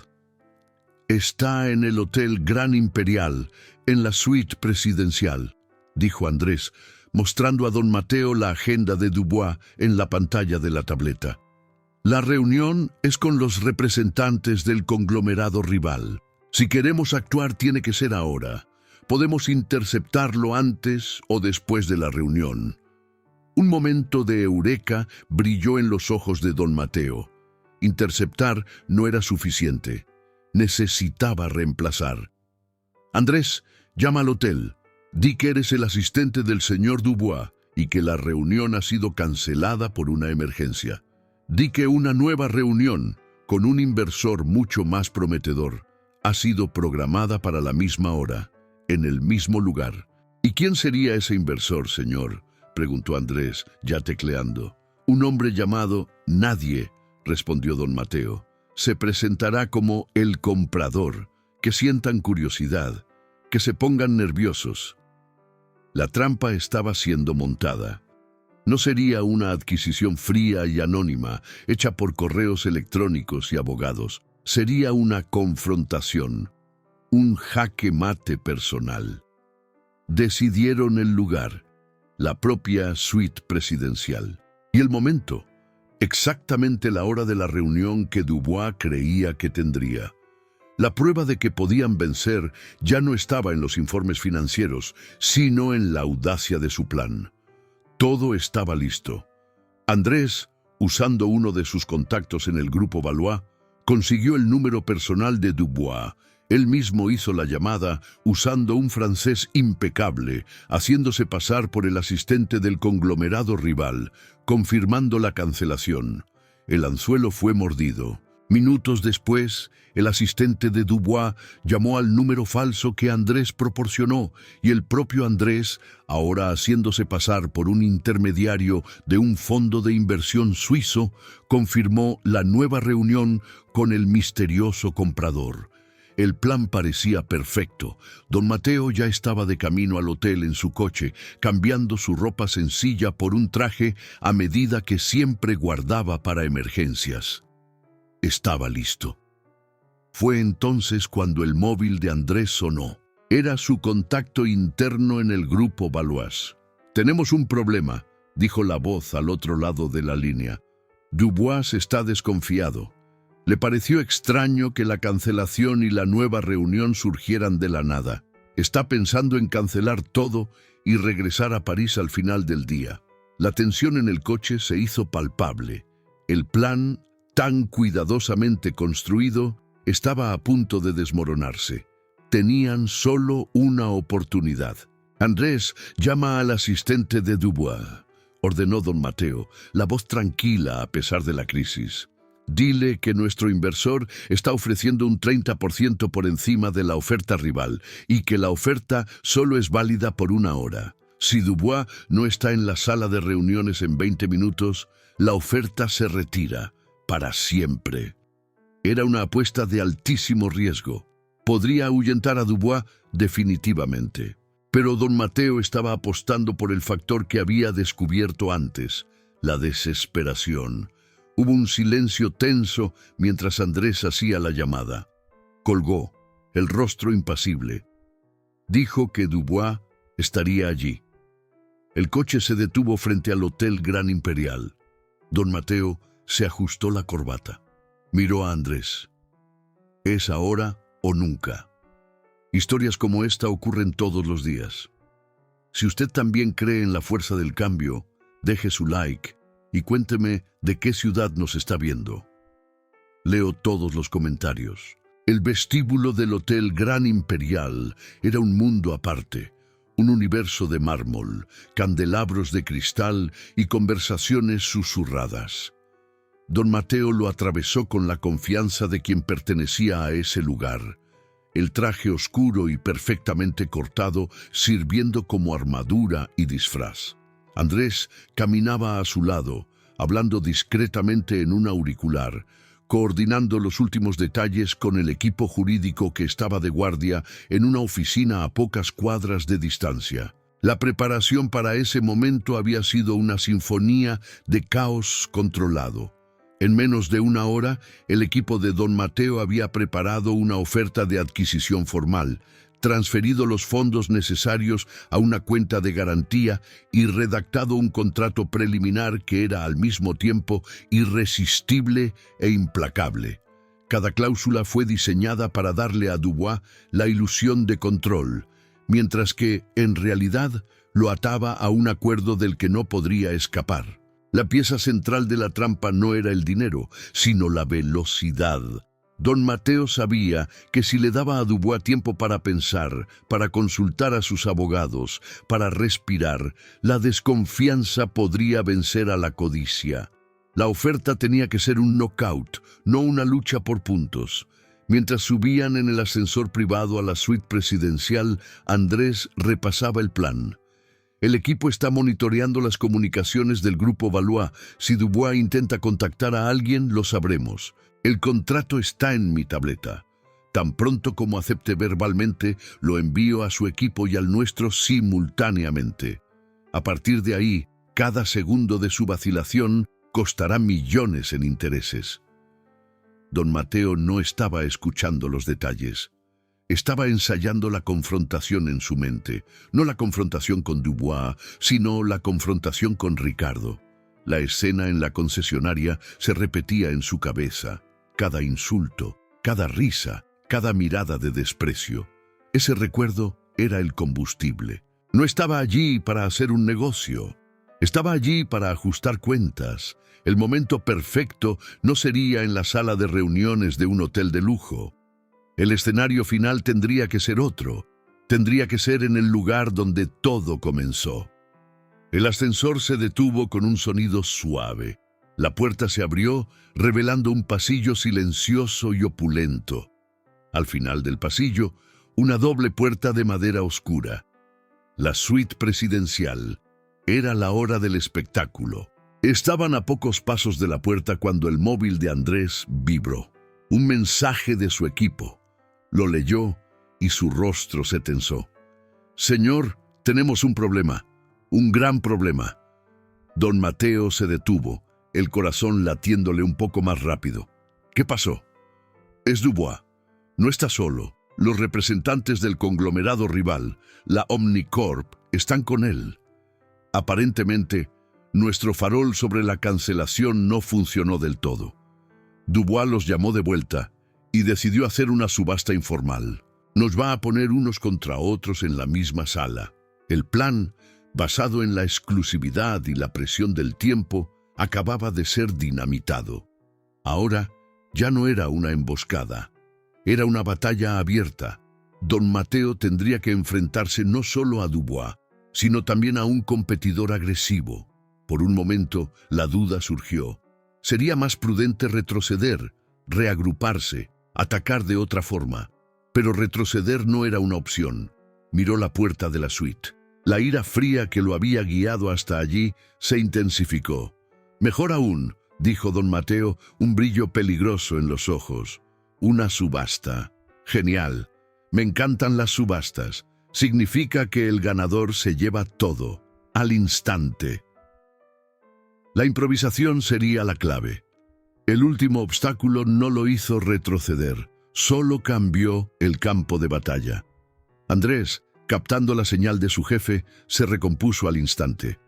«Está en el Hotel Gran Imperial, en la suite presidencial», dijo Andrés, mostrando a don Mateo la agenda de Dubois en la pantalla de la tableta. «La reunión es con los representantes del conglomerado rival. Si queremos actuar tiene que ser ahora. Podemos interceptarlo antes o después de la reunión». Un momento de eureka brilló en los ojos de don Mateo. Interceptar no era suficiente. Necesitaba reemplazar. «Andrés, llama al hotel. Di que eres el asistente del señor Dubois y que la reunión ha sido cancelada por una emergencia. Di que una nueva reunión, con un inversor mucho más prometedor, ha sido programada para la misma hora, en el mismo lugar». «¿Y quién sería ese inversor, señor?», preguntó Andrés, ya tecleando. «Un hombre llamado Nadie», respondió don Mateo. «Se presentará como el comprador, que sientan curiosidad, que se pongan nerviosos». La trampa estaba siendo montada. No sería una adquisición fría y anónima, hecha por correos electrónicos y abogados. Sería una confrontación, un jaque mate personal. Decidieron el lugar, la propia suite presidencial. Y el momento, exactamente la hora de la reunión que Dubois creía que tendría. La prueba de que podían vencer ya no estaba en los informes financieros, sino en la audacia de su plan. Todo estaba listo. Andrés, usando uno de sus contactos en el grupo Valois, consiguió el número personal de Dubois. Él mismo hizo la llamada usando un francés impecable, haciéndose pasar por el asistente del conglomerado rival, confirmando la cancelación. El anzuelo fue mordido. Minutos después, el asistente de Dubois llamó al número falso que Andrés proporcionó y el propio Andrés, ahora haciéndose pasar por un intermediario de un fondo de inversión suizo, confirmó la nueva reunión con el misterioso comprador. El plan parecía perfecto. Don Mateo ya estaba de camino al hotel en su coche, cambiando su ropa sencilla por un traje a medida que siempre guardaba para emergencias. Estaba listo. Fue entonces cuando el móvil de Andrés sonó. Era su contacto interno en el grupo Valois. «Tenemos un problema», dijo la voz al otro lado de la línea. «Dubois está desconfiado. Le pareció extraño que la cancelación y la nueva reunión surgieran de la nada. Está pensando en cancelar todo y regresar a París al final del día. La tensión en el coche se hizo palpable. El plan, tan cuidadosamente construido, estaba a punto de desmoronarse. Tenían solo una oportunidad. Andrés, llama al asistente de Dubois, ordenó don Mateo, la voz tranquila a pesar de la crisis. Dile que nuestro inversor está ofreciendo un 30% por encima de la oferta rival y que la oferta solo es válida por 1 hora. Si Dubois no está en la sala de reuniones en 20 minutos, la oferta se retira para siempre. Era una apuesta de altísimo riesgo. Podría ahuyentar a Dubois definitivamente. Pero don Mateo estaba apostando por el factor que había descubierto antes, la desesperación. Hubo un silencio tenso mientras Andrés hacía la llamada. Colgó, el rostro impasible. Dijo que Dubois estaría allí. El coche se detuvo frente al Hotel Gran Imperial. Don Mateo se ajustó la corbata. Miró a Andrés. ¿Es ahora o nunca? Historias como esta ocurren todos los días. Si usted también cree en la fuerza del cambio, deje su like y cuénteme de qué ciudad nos está viendo. Leo todos los comentarios. El vestíbulo del Hotel Gran Imperial era un mundo aparte, un universo de mármol, candelabros de cristal y conversaciones susurradas. Don Mateo lo atravesó con la confianza de quien pertenecía a ese lugar. El traje oscuro y perfectamente cortado sirviendo como armadura y disfraz. Andrés caminaba a su lado, hablando discretamente en un auricular, coordinando los últimos detalles con el equipo jurídico que estaba de guardia en una oficina a pocas cuadras de distancia. La preparación para ese momento había sido una sinfonía de caos controlado. En menos de 1 hora, el equipo de don Mateo había preparado una oferta de adquisición formal, transferido los fondos necesarios a una cuenta de garantía y redactado un contrato preliminar que era al mismo tiempo irresistible e implacable. Cada cláusula fue diseñada para darle a Dubois la ilusión de control, mientras que, en realidad, lo ataba a un acuerdo del que no podría escapar. La pieza central de la trampa no era el dinero, sino la velocidad. Don Mateo sabía que si le daba a Dubois tiempo para pensar, para consultar a sus abogados, para respirar, la desconfianza podría vencer a la codicia. La oferta tenía que ser un knockout, no una lucha por puntos. Mientras subían en el ascensor privado a la suite presidencial, Andrés repasaba el plan. El equipo está monitoreando las comunicaciones del Grupo Valois. Si Dubois intenta contactar a alguien, lo sabremos. El contrato está en mi tableta. Tan pronto como acepte verbalmente, lo envío a su equipo y al nuestro simultáneamente. A partir de ahí, cada segundo de su vacilación costará millones en intereses. Don Mateo no estaba escuchando los detalles. Estaba ensayando la confrontación en su mente, no la confrontación con Dubois, sino la confrontación con Ricardo. La escena en la concesionaria se repetía en su cabeza, cada insulto, cada risa, cada mirada de desprecio. Ese recuerdo era el combustible. No estaba allí para hacer un negocio, estaba allí para ajustar cuentas. El momento perfecto no sería en la sala de reuniones de un hotel de lujo. El escenario final tendría que ser otro, tendría que ser en el lugar donde todo comenzó. El ascensor se detuvo con un sonido suave. La puerta se abrió, revelando un pasillo silencioso y opulento. Al final del pasillo, una doble puerta de madera oscura. La suite presidencial. Era la hora del espectáculo. Estaban a pocos pasos de la puerta cuando el móvil de Andrés vibró. Un mensaje de su equipo. Lo leyó y su rostro se tensó. «Señor, tenemos un problema, un gran problema». Don Mateo se detuvo, el corazón latiéndole un poco más rápido. «¿Qué pasó?» «Es Dubois. No está solo. Los representantes del conglomerado rival, la Omnicorp, están con él. Aparentemente, nuestro farol sobre la cancelación no funcionó del todo. Dubois los llamó de vuelta y decidió hacer una subasta informal. Nos va a poner unos contra otros en la misma sala. El plan, basado en la exclusividad y la presión del tiempo, acababa de ser dinamitado. Ahora ya no era una emboscada, era una batalla abierta. Don Mateo tendría que enfrentarse no solo a Dubois, sino también a un competidor agresivo. Por un momento, la duda surgió. Sería más prudente retroceder, reagruparse, atacar de otra forma. Pero retroceder no era una opción. Miró la puerta de la suite. La ira fría que lo había guiado hasta allí se intensificó. Mejor aún, dijo don Mateo, un brillo peligroso en los ojos. Una subasta. Genial. Me encantan las subastas. Significa que el ganador se lleva todo, al instante. La improvisación sería la clave. El último obstáculo no lo hizo retroceder, solo cambió el campo de batalla. Andrés, captando la señal de su jefe, se recompuso al instante.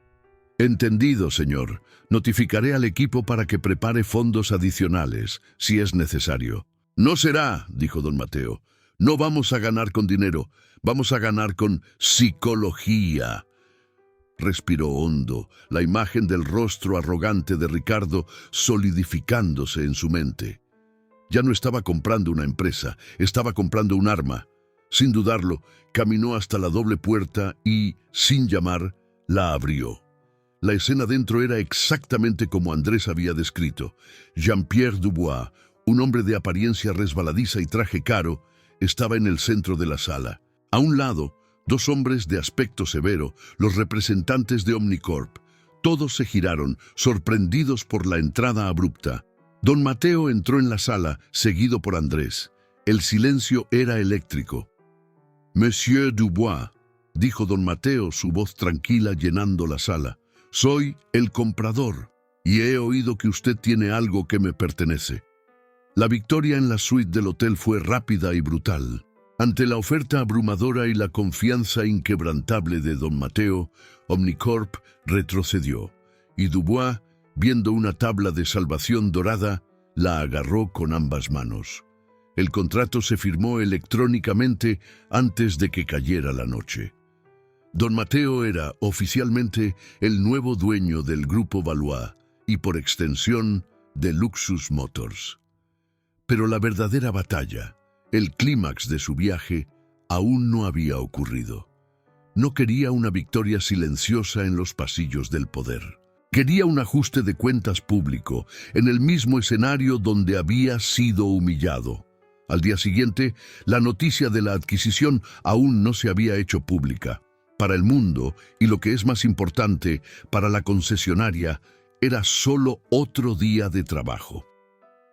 Entendido, señor. Notificaré al equipo para que prepare fondos adicionales, si es necesario. No será, dijo don Mateo. No vamos a ganar con dinero, vamos a ganar con psicología. Respiró hondo, la imagen del rostro arrogante de Ricardo solidificándose en su mente. Ya no estaba comprando una empresa, estaba comprando un arma. Sin dudarlo, caminó hasta la doble puerta y, sin llamar, la abrió. La escena dentro era exactamente como Andrés había descrito. Jean-Pierre Dubois, un hombre de apariencia resbaladiza y traje caro, estaba en el centro de la sala. A un lado, dos hombres de aspecto severo, los representantes de Omnicorp. Todos se giraron, sorprendidos por la entrada abrupta. Don Mateo entró en la sala, seguido por Andrés. El silencio era eléctrico. «Monsieur Dubois», dijo don Mateo, su voz tranquila llenando la sala. «Soy el comprador, y he oído que usted tiene algo que me pertenece». La victoria en la suite del hotel fue rápida y brutal. Ante la oferta abrumadora y la confianza inquebrantable de don Mateo, Omnicorp retrocedió, y Dubois, viendo una tabla de salvación dorada, la agarró con ambas manos. El contrato se firmó electrónicamente antes de que cayera la noche. Don Mateo era oficialmente el nuevo dueño del Grupo Valois y por extensión de Luxus Motors. Pero la verdadera batalla, el clímax de su viaje, aún no había ocurrido. No quería una victoria silenciosa en los pasillos del poder. Quería un ajuste de cuentas público, en el mismo escenario donde había sido humillado. Al día siguiente, la noticia de la adquisición aún no se había hecho pública. Para el mundo, y lo que es más importante, para la concesionaria, era solo otro día de trabajo.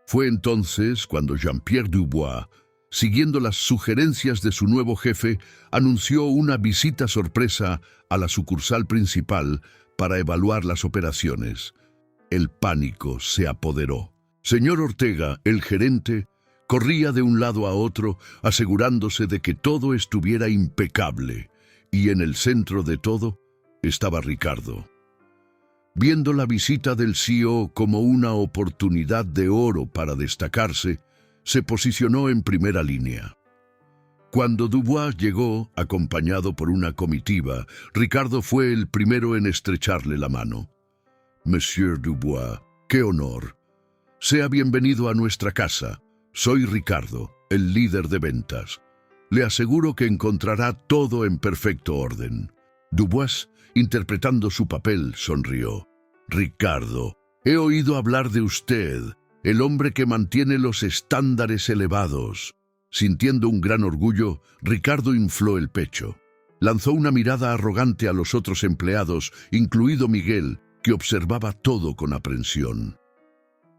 Fue entonces cuando Jean-Pierre Dubois, siguiendo las sugerencias de su nuevo jefe, anunció una visita sorpresa a la sucursal principal para evaluar las operaciones. El pánico se apoderó. Señor Ortega, el gerente, corría de un lado a otro, asegurándose de que todo estuviera impecable, y en el centro de todo estaba Ricardo. Viendo la visita del CEO como una oportunidad de oro para destacarse, se posicionó en primera línea. Cuando Dubois llegó, acompañado por una comitiva, Ricardo fue el primero en estrecharle la mano. «Monsieur Dubois, qué honor. Sea bienvenido a nuestra casa. Soy Ricardo, el líder de ventas. Le aseguro que encontrará todo en perfecto orden». Dubois, interpretando su papel, sonrió. «Ricardo, he oído hablar de usted, el hombre que mantiene los estándares elevados». Sintiendo un gran orgullo, Ricardo infló el pecho. Lanzó una mirada arrogante a los otros empleados, incluido Miguel, que observaba todo con aprensión.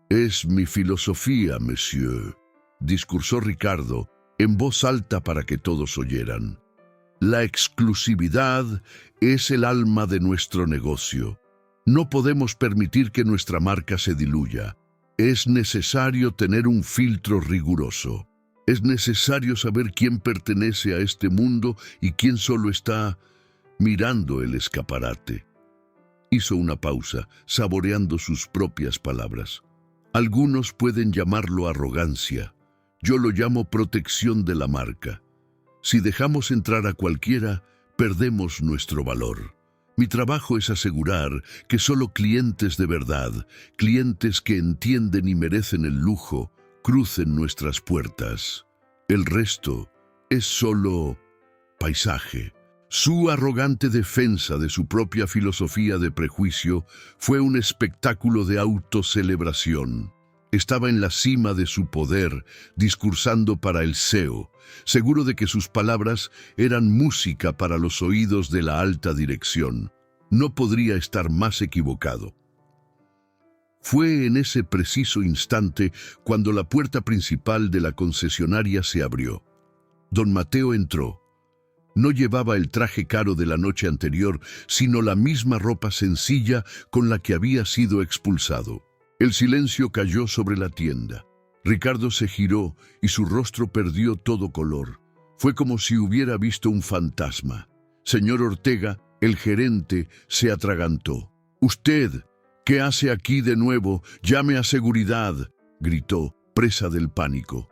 «Es mi filosofía, monsieur», discursó Ricardo, en voz alta para que todos oyeran. «La exclusividad es el alma de nuestro negocio. No podemos permitir que nuestra marca se diluya. Es necesario tener un filtro riguroso. Es necesario saber quién pertenece a este mundo y quién solo está mirando el escaparate». Hizo una pausa, saboreando sus propias palabras. «Algunos pueden llamarlo arrogancia. Yo lo llamo protección de la marca. Si dejamos entrar a cualquiera, perdemos nuestro valor. Mi trabajo es asegurar que solo clientes de verdad, clientes que entienden y merecen el lujo, crucen nuestras puertas. El resto es solo paisaje. Su arrogante defensa de su propia filosofía de prejuicio fue un espectáculo de autocelebración. Estaba en la cima de su poder, discursando para el CEO, seguro de que sus palabras eran música para los oídos de la alta dirección. No podría estar más equivocado. Fue en ese preciso instante cuando la puerta principal de la concesionaria se abrió. Don Mateo entró. No llevaba el traje caro de la noche anterior, sino la misma ropa sencilla con la que había sido expulsado. El silencio cayó sobre la tienda. Ricardo se giró y su rostro perdió todo color. Fue como si hubiera visto un fantasma. Señor Ortega, el gerente, se atragantó. «Usted, ¿qué hace aquí de nuevo? Llame a seguridad», gritó, presa del pánico.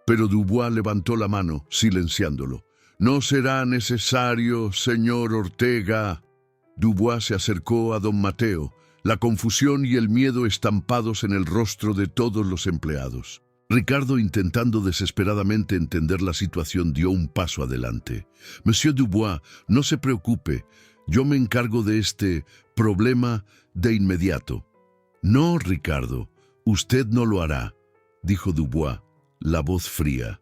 Pero Dubois levantó la mano, silenciándolo. «No será necesario, señor Ortega». Dubois se acercó a don Mateo, la confusión y el miedo estampados en el rostro de todos los empleados. Ricardo, intentando desesperadamente entender la situación, dio un paso adelante. «Monsieur Dubois, no se preocupe, yo me encargo de este problema de inmediato». «No, Ricardo, usted no lo hará», dijo Dubois, la voz fría.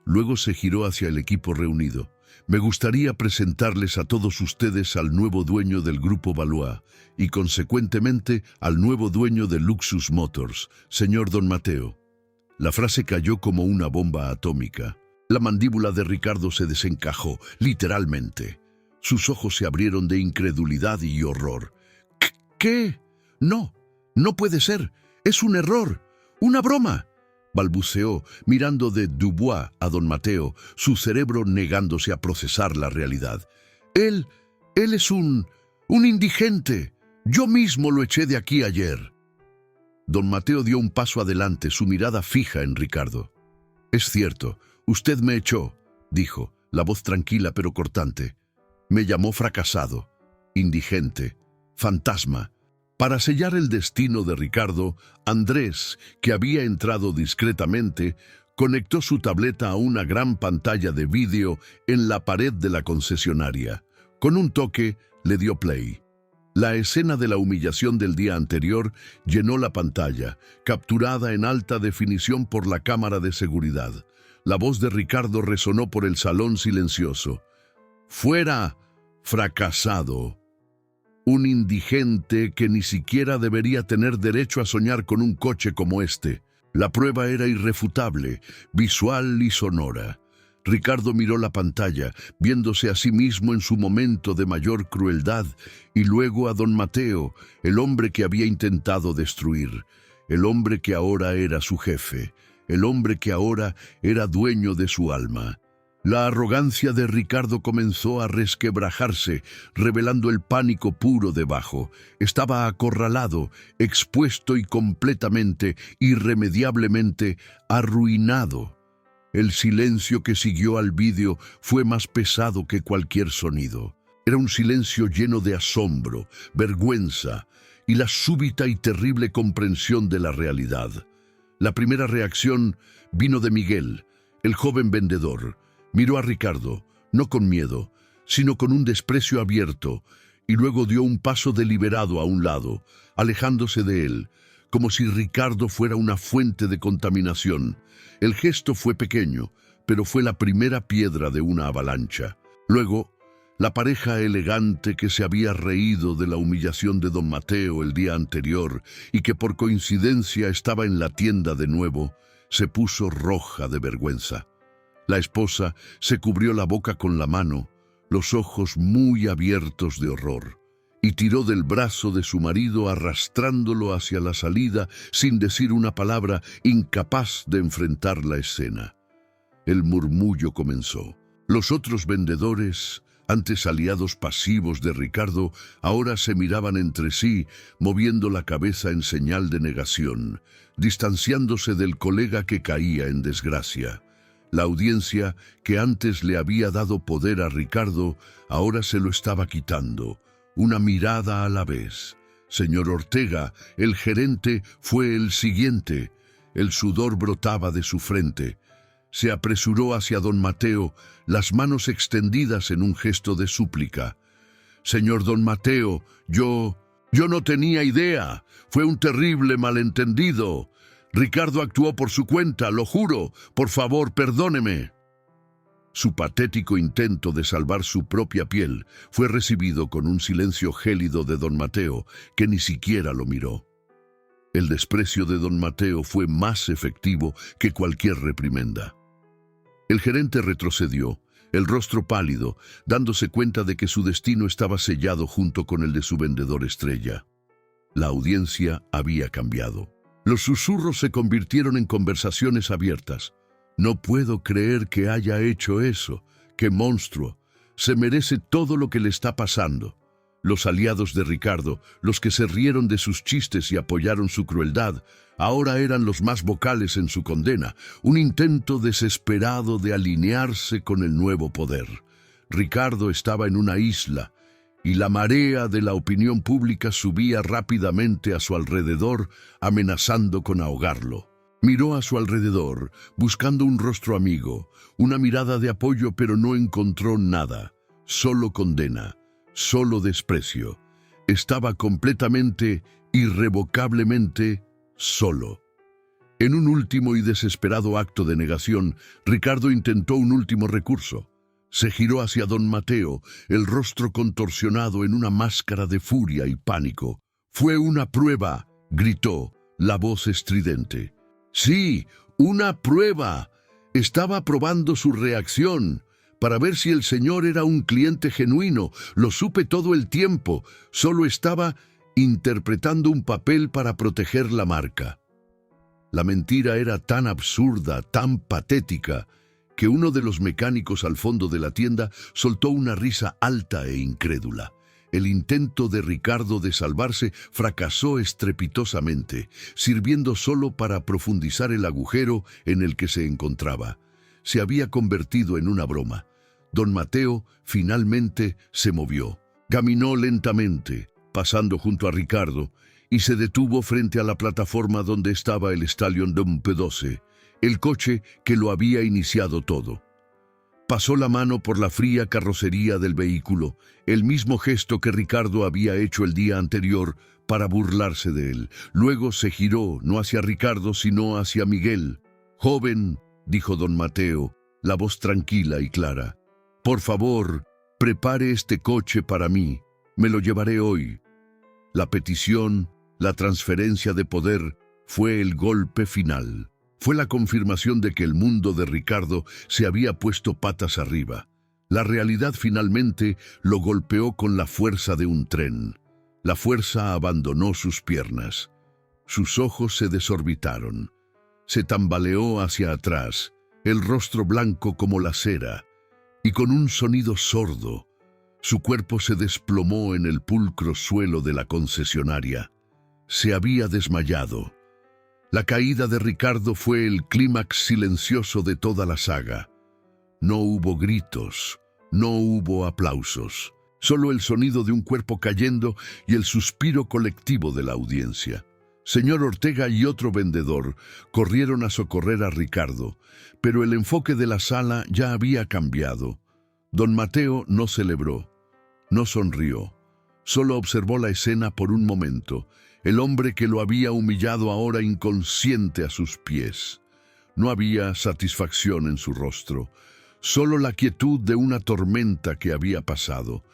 Luego se giró hacia el equipo reunido. «Me gustaría presentarles a todos ustedes al nuevo dueño del Grupo Valois y, consecuentemente, al nuevo dueño de Luxus Motors, señor Don Mateo». La frase cayó como una bomba atómica. La mandíbula de Ricardo se desencajó, literalmente. Sus ojos se abrieron de incredulidad y horror. «¿Qué? No, no puede ser. Es un error, una broma», balbuceó, mirando de Dubois a don Mateo, su cerebro negándose a procesar la realidad. Él es un indigente. Yo mismo lo eché de aquí ayer». Don Mateo dio un paso adelante, su mirada fija en Ricardo. «Es cierto, usted me echó», dijo, la voz tranquila pero cortante. «Me llamó fracasado, indigente, fantasma». Para sellar el destino de Ricardo, Andrés, que había entrado discretamente, conectó su tableta a una gran pantalla de vídeo en la pared de la concesionaria. Con un toque, le dio play. La escena de la humillación del día anterior llenó la pantalla, capturada en alta definición por la cámara de seguridad. La voz de Ricardo resonó por el salón silencioso. «Fuera, fracasado. Un indigente que ni siquiera debería tener derecho a soñar con un coche como este». La prueba era irrefutable, visual y sonora. Ricardo miró la pantalla, viéndose a sí mismo en su momento de mayor crueldad, y luego a don Mateo, el hombre que había intentado destruir, el hombre que ahora era su jefe, el hombre que ahora era dueño de su alma. La arrogancia de Ricardo comenzó a resquebrajarse, revelando el pánico puro debajo. Estaba acorralado, expuesto y completamente, irremediablemente arruinado. El silencio que siguió al vídeo fue más pesado que cualquier sonido. Era un silencio lleno de asombro, vergüenza y la súbita y terrible comprensión de la realidad. La primera reacción vino de Miguel, el joven vendedor. Miró a Ricardo, no con miedo, sino con un desprecio abierto, y luego dio un paso deliberado a un lado, alejándose de él, como si Ricardo fuera una fuente de contaminación. El gesto fue pequeño, pero fue la primera piedra de una avalancha. Luego, la pareja elegante que se había reído de la humillación de don Mateo el día anterior y que por coincidencia estaba en la tienda de nuevo, se puso roja de vergüenza. La esposa se cubrió la boca con la mano, los ojos muy abiertos de horror, y tiró del brazo de su marido arrastrándolo hacia la salida sin decir una palabra, incapaz de enfrentar la escena. El murmullo comenzó. Los otros vendedores, antes aliados pasivos de Ricardo, ahora se miraban entre sí, moviendo la cabeza en señal de negación, distanciándose del colega que caía en desgracia. La audiencia, que antes le había dado poder a Ricardo, ahora se lo estaba quitando, una mirada a la vez. Señor Ortega, el gerente, fue el siguiente. El sudor brotaba de su frente. Se apresuró hacia don Mateo, las manos extendidas en un gesto de súplica. «Señor don Mateo, yo no tenía idea. Fue un terrible malentendido. Ricardo actuó por su cuenta, lo juro. Por favor, perdóneme». Su patético intento de salvar su propia piel fue recibido con un silencio gélido de don Mateo, que ni siquiera lo miró. El desprecio de don Mateo fue más efectivo que cualquier reprimenda. El gerente retrocedió, el rostro pálido, dándose cuenta de que su destino estaba sellado junto con el de su vendedor estrella. La audiencia había cambiado. Los susurros se convirtieron en conversaciones abiertas. «No puedo creer que haya hecho eso. ¡Qué monstruo! Se merece todo lo que le está pasando». Los aliados de Ricardo, los que se rieron de sus chistes y apoyaron su crueldad, ahora eran los más vocales en su condena, un intento desesperado de alinearse con el nuevo poder. Ricardo estaba en una isla, y la marea de la opinión pública subía rápidamente a su alrededor, amenazando con ahogarlo. Miró a su alrededor, buscando un rostro amigo, una mirada de apoyo, pero no encontró nada, solo condena. Solo desprecio. Estaba completamente, irrevocablemente, solo. En un último y desesperado acto de negación, Ricardo intentó un último recurso. Se giró hacia don Mateo, el rostro contorsionado en una máscara de furia y pánico. «Fue una prueba», gritó, la voz estridente. «Sí, una prueba. Estaba probando su reacción para ver si el señor era un cliente genuino. Lo supe todo el tiempo. Solo estaba interpretando un papel para proteger la marca». La mentira era tan absurda, tan patética, que uno de los mecánicos al fondo de la tienda soltó una risa alta e incrédula. El intento de Ricardo de salvarse fracasó estrepitosamente, sirviendo solo para profundizar el agujero en el que se encontraba. Se había convertido en una broma. Don Mateo finalmente se movió. Caminó lentamente, pasando junto a Ricardo, y se detuvo frente a la plataforma donde estaba el Stallion P12, el coche que lo había iniciado todo. Pasó la mano por la fría carrocería del vehículo, el mismo gesto que Ricardo había hecho el día anterior para burlarse de él. Luego se giró, no hacia Ricardo, sino hacia Miguel. «Joven», dijo don Mateo, la voz tranquila y clara, «por favor, prepare este coche para mí. Me lo llevaré hoy». La petición, la transferencia de poder, fue el golpe final. Fue la confirmación de que el mundo de Ricardo se había puesto patas arriba. La realidad finalmente lo golpeó con la fuerza de un tren. La fuerza abandonó sus piernas. Sus ojos se desorbitaron. Se tambaleó hacia atrás, el rostro blanco como la cera, y con un sonido sordo, su cuerpo se desplomó en el pulcro suelo de la concesionaria. Se había desmayado. La caída de Ricardo fue el clímax silencioso de toda la saga. No hubo gritos, no hubo aplausos, solo el sonido de un cuerpo cayendo y el suspiro colectivo de la audiencia. Señor Ortega y otro vendedor corrieron a socorrer a Ricardo, pero el enfoque de la sala ya había cambiado. Don Mateo no celebró, no sonrió, solo observó la escena por un momento. El hombre que lo había humillado ahora inconsciente a sus pies. No había satisfacción en su rostro, solo la quietud de una tormenta que había pasado.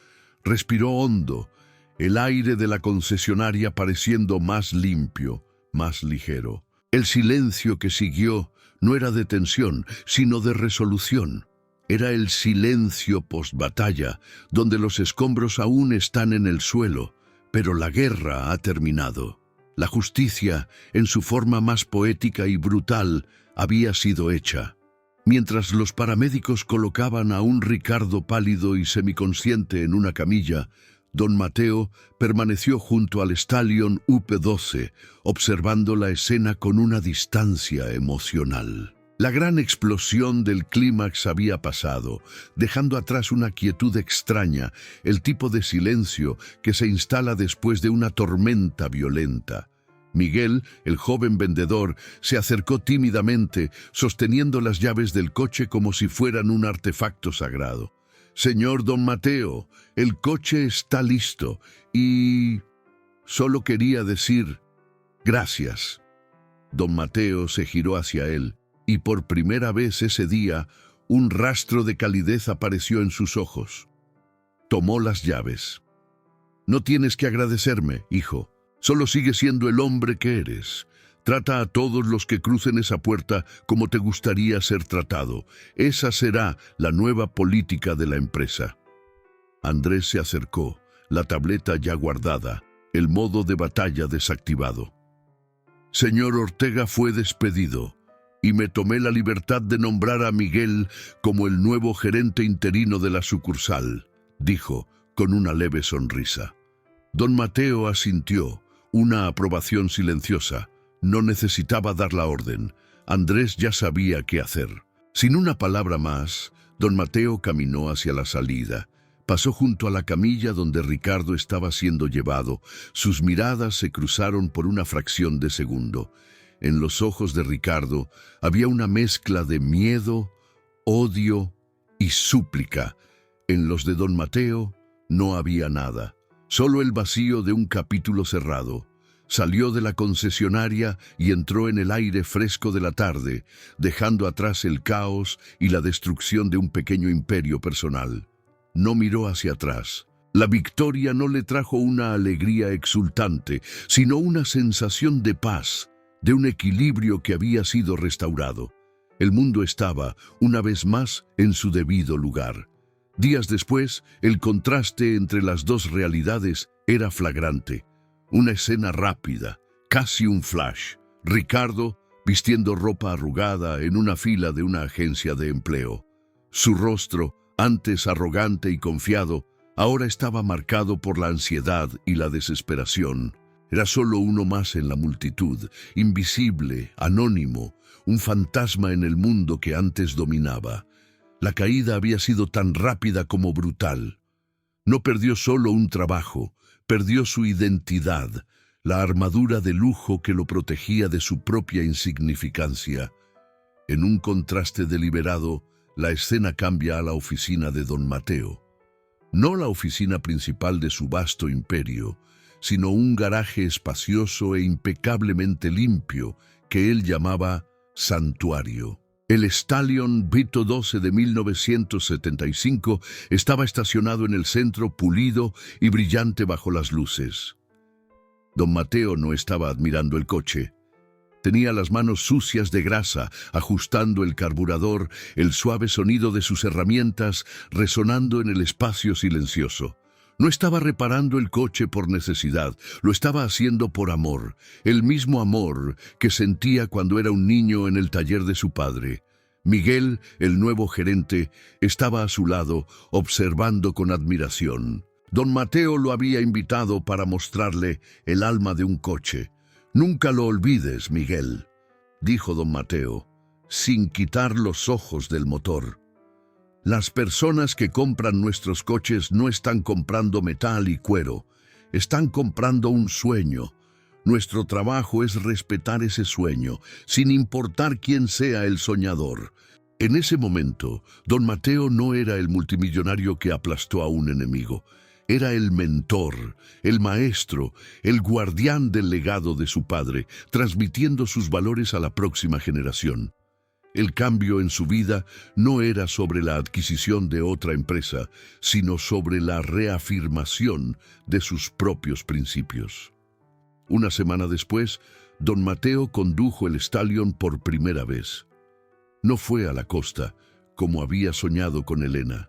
Respiró hondo, el aire de la concesionaria pareciendo más limpio, más ligero. El silencio que siguió no era de tensión, sino de resolución. Era el silencio postbatalla, donde los escombros aún están en el suelo, pero la guerra ha terminado. La justicia, en su forma más poética y brutal, había sido hecha. Mientras los paramédicos colocaban a un Ricardo pálido y semiconsciente en una camilla, don Mateo permaneció junto al Stallion P12, observando la escena con una distancia emocional. La gran explosión del clímax había pasado, dejando atrás una quietud extraña, el tipo de silencio que se instala después de una tormenta violenta. Miguel, el joven vendedor, se acercó tímidamente, sosteniendo las llaves del coche como si fueran un artefacto sagrado. «Señor Don Mateo, el coche está listo y... solo quería decir gracias». Don Mateo se giró hacia él, y por primera vez ese día, un rastro de calidez apareció en sus ojos. Tomó las llaves. «No tienes que agradecerme, hijo. Solo sigue siendo el hombre que eres. Trata a todos los que crucen esa puerta como te gustaría ser tratado. Esa será la nueva política de la empresa». Andrés se acercó, la tableta ya guardada, el modo de batalla desactivado. «Señor Ortega fue despedido, y me tomé la libertad de nombrar a Miguel como el nuevo gerente interino de la sucursal», dijo, con una leve sonrisa. Don Mateo asintió, una aprobación silenciosa. No necesitaba dar la orden. Andrés ya sabía qué hacer. Sin una palabra más, don Mateo caminó hacia la salida. Pasó junto a la camilla donde Ricardo estaba siendo llevado. Sus miradas se cruzaron por una fracción de segundo. En los ojos de Ricardo había una mezcla de miedo, odio y súplica. En los de don Mateo no había nada, solo el vacío de un capítulo cerrado. Salió de la concesionaria y entró en el aire fresco de la tarde, dejando atrás el caos y la destrucción de un pequeño imperio personal. No miró hacia atrás. La victoria no le trajo una alegría exultante, sino una sensación de paz, de un equilibrio que había sido restaurado. El mundo estaba, una vez más, en su debido lugar. Días después, el contraste entre las dos realidades era flagrante. Una escena rápida, casi un flash. Ricardo, vistiendo ropa arrugada en una fila de una agencia de empleo. Su rostro, antes arrogante y confiado, ahora estaba marcado por la ansiedad y la desesperación. Era solo uno más en la multitud, invisible, anónimo, un fantasma en el mundo que antes dominaba. La caída había sido tan rápida como brutal. No perdió solo un trabajo, perdió su identidad, la armadura de lujo que lo protegía de su propia insignificancia. En un contraste deliberado, la escena cambia a la oficina de don Mateo. No la oficina principal de su vasto imperio, sino un garaje espacioso e impecablemente limpio que él llamaba santuario. El Stallion Vito 12 de 1975 estaba estacionado en el centro, pulido y brillante bajo las luces. Don Mateo no estaba admirando el coche. Tenía las manos sucias de grasa, ajustando el carburador, el suave sonido de sus herramientas resonando en el espacio silencioso. No estaba reparando el coche por necesidad, lo estaba haciendo por amor, el mismo amor que sentía cuando era un niño en el taller de su padre. Miguel, el nuevo gerente, estaba a su lado, observando con admiración. Don Mateo lo había invitado para mostrarle el alma de un coche. «Nunca lo olvides, Miguel», dijo don Mateo, sin quitar los ojos del motor. «Las personas que compran nuestros coches no están comprando metal y cuero, están comprando un sueño. Nuestro trabajo es respetar ese sueño, sin importar quién sea el soñador». En ese momento, don Mateo no era el multimillonario que aplastó a un enemigo. Era el mentor, el maestro, el guardián del legado de su padre, transmitiendo sus valores a la próxima generación. El cambio en su vida no era sobre la adquisición de otra empresa, sino sobre la reafirmación de sus propios principios. Una semana después, don Mateo condujo el Stallion por primera vez. No fue a la costa, como había soñado con Elena.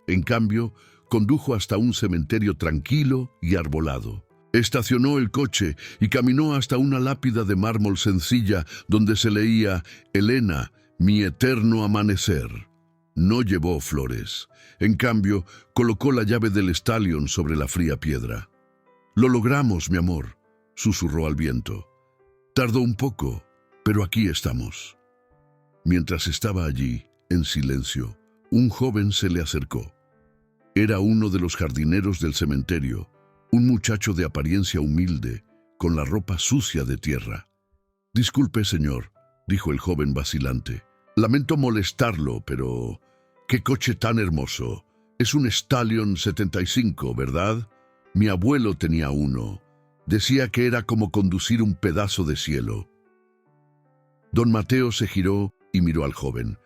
En cambio, condujo hasta un cementerio tranquilo y arbolado. Estacionó el coche y caminó hasta una lápida de mármol sencilla donde se leía «Elena, mi eterno amanecer». No llevó flores. En cambio, colocó la llave del Stallion sobre la fría piedra. «Lo logramos, mi amor», susurró al viento. «Tardó un poco, pero aquí estamos». Mientras estaba allí, en silencio, un joven se le acercó. Era uno de los jardineros del cementerio, un muchacho de apariencia humilde, con la ropa sucia de tierra. «Disculpe, señor», dijo el joven vacilante. «Lamento molestarlo, pero... ¡qué coche tan hermoso! Es un Stallion 75, ¿verdad? Mi abuelo tenía uno. Decía que era como conducir un pedazo de cielo». Don Mateo se giró y miró al joven.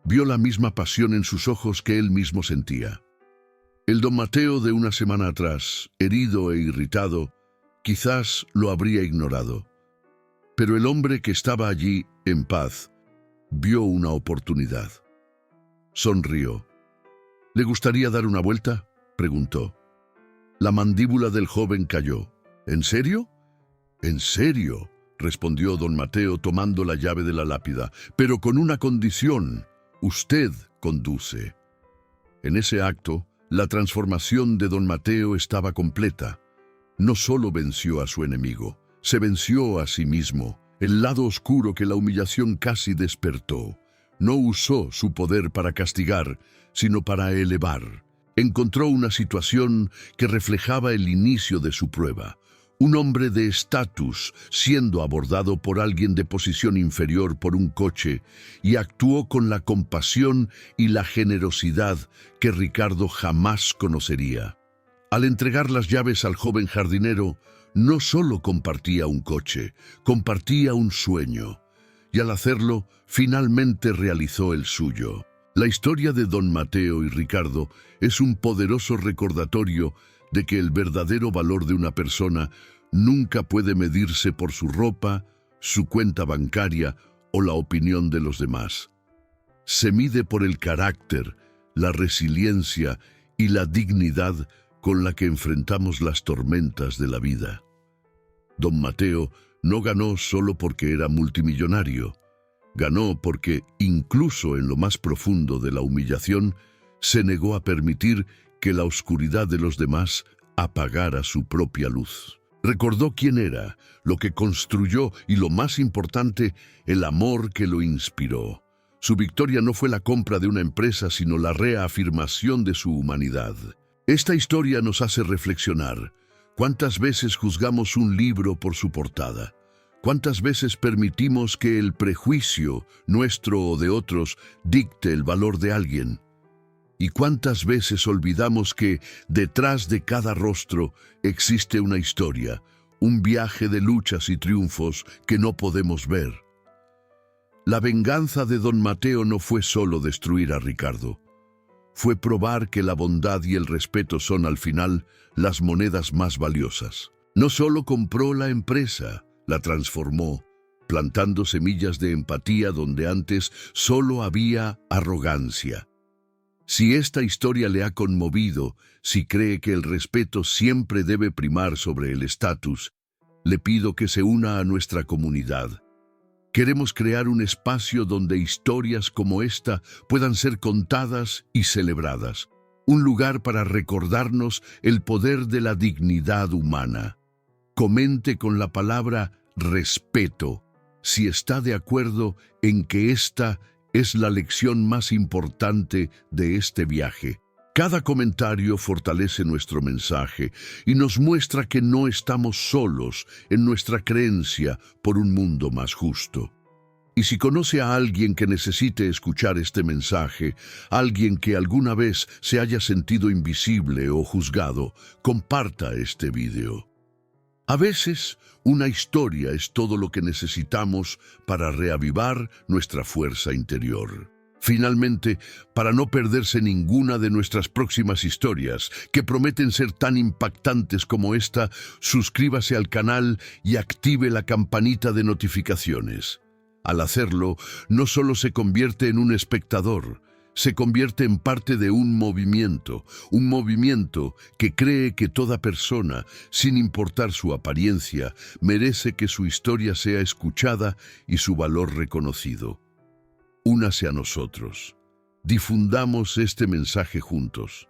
Vio la misma pasión en sus ojos que él mismo sentía. El don Mateo de una semana atrás, herido e irritado, quizás lo habría ignorado. Pero el hombre que estaba allí, en paz, vio una oportunidad. Sonrió. «¿Le gustaría dar una vuelta?», preguntó. La mandíbula del joven cayó. «¿En serio?». «¿En serio?», respondió don Mateo tomando la llave de la lápida, «pero con una condición. Usted conduce». En ese acto, la transformación de don Mateo estaba completa. No solo venció a su enemigo, se venció a sí mismo, el lado oscuro que la humillación casi despertó. No usó su poder para castigar, sino para elevar. Encontró una situación que reflejaba el inicio de su prueba. Un hombre de estatus siendo abordado por alguien de posición inferior por un coche, y actuó con la compasión y la generosidad que Ricardo jamás conocería. Al entregar las llaves al joven jardinero, no solo compartía un coche, compartía un sueño, y al hacerlo, finalmente realizó el suyo. La historia de don Mateo y Ricardo es un poderoso recordatorio de que el verdadero valor de una persona nunca puede medirse por su ropa, su cuenta bancaria o la opinión de los demás. Se mide por el carácter, la resiliencia y la dignidad con la que enfrentamos las tormentas de la vida. Don Mateo no ganó solo porque era multimillonario. Ganó porque, incluso en lo más profundo de la humillación, se negó a permitir que la oscuridad de los demás apagara su propia luz. Recordó quién era, lo que construyó y, lo más importante, el amor que lo inspiró. Su victoria no fue la compra de una empresa, sino la reafirmación de su humanidad. Esta historia nos hace reflexionar. ¿Cuántas veces juzgamos un libro por su portada? ¿Cuántas veces permitimos que el prejuicio, nuestro o de otros, dicte el valor de alguien? ¿Y cuántas veces olvidamos que detrás de cada rostro existe una historia, un viaje de luchas y triunfos que no podemos ver? La venganza de don Mateo no fue solo destruir a Ricardo. Fue probar que la bondad y el respeto son al final las monedas más valiosas. No solo compró la empresa, la transformó, plantando semillas de empatía donde antes solo había arrogancia. Si esta historia le ha conmovido, si cree que el respeto siempre debe primar sobre el estatus, le pido que se una a nuestra comunidad. Queremos crear un espacio donde historias como esta puedan ser contadas y celebradas. Un lugar para recordarnos el poder de la dignidad humana. Comente con la palabra respeto si está de acuerdo en que esta es la lección más importante de este viaje. Cada comentario fortalece nuestro mensaje y nos muestra que no estamos solos en nuestra creencia por un mundo más justo. Y si conoce a alguien que necesite escuchar este mensaje, alguien que alguna vez se haya sentido invisible o juzgado, comparta este video. A veces, una historia es todo lo que necesitamos para reavivar nuestra fuerza interior. Finalmente, para no perderse ninguna de nuestras próximas historias, que prometen ser tan impactantes como esta, suscríbase al canal y active la campanita de notificaciones. Al hacerlo, no solo se convierte en un espectador, se convierte en parte de un movimiento que cree que toda persona, sin importar su apariencia, merece que su historia sea escuchada y su valor reconocido. Únase a nosotros. Difundamos este mensaje juntos.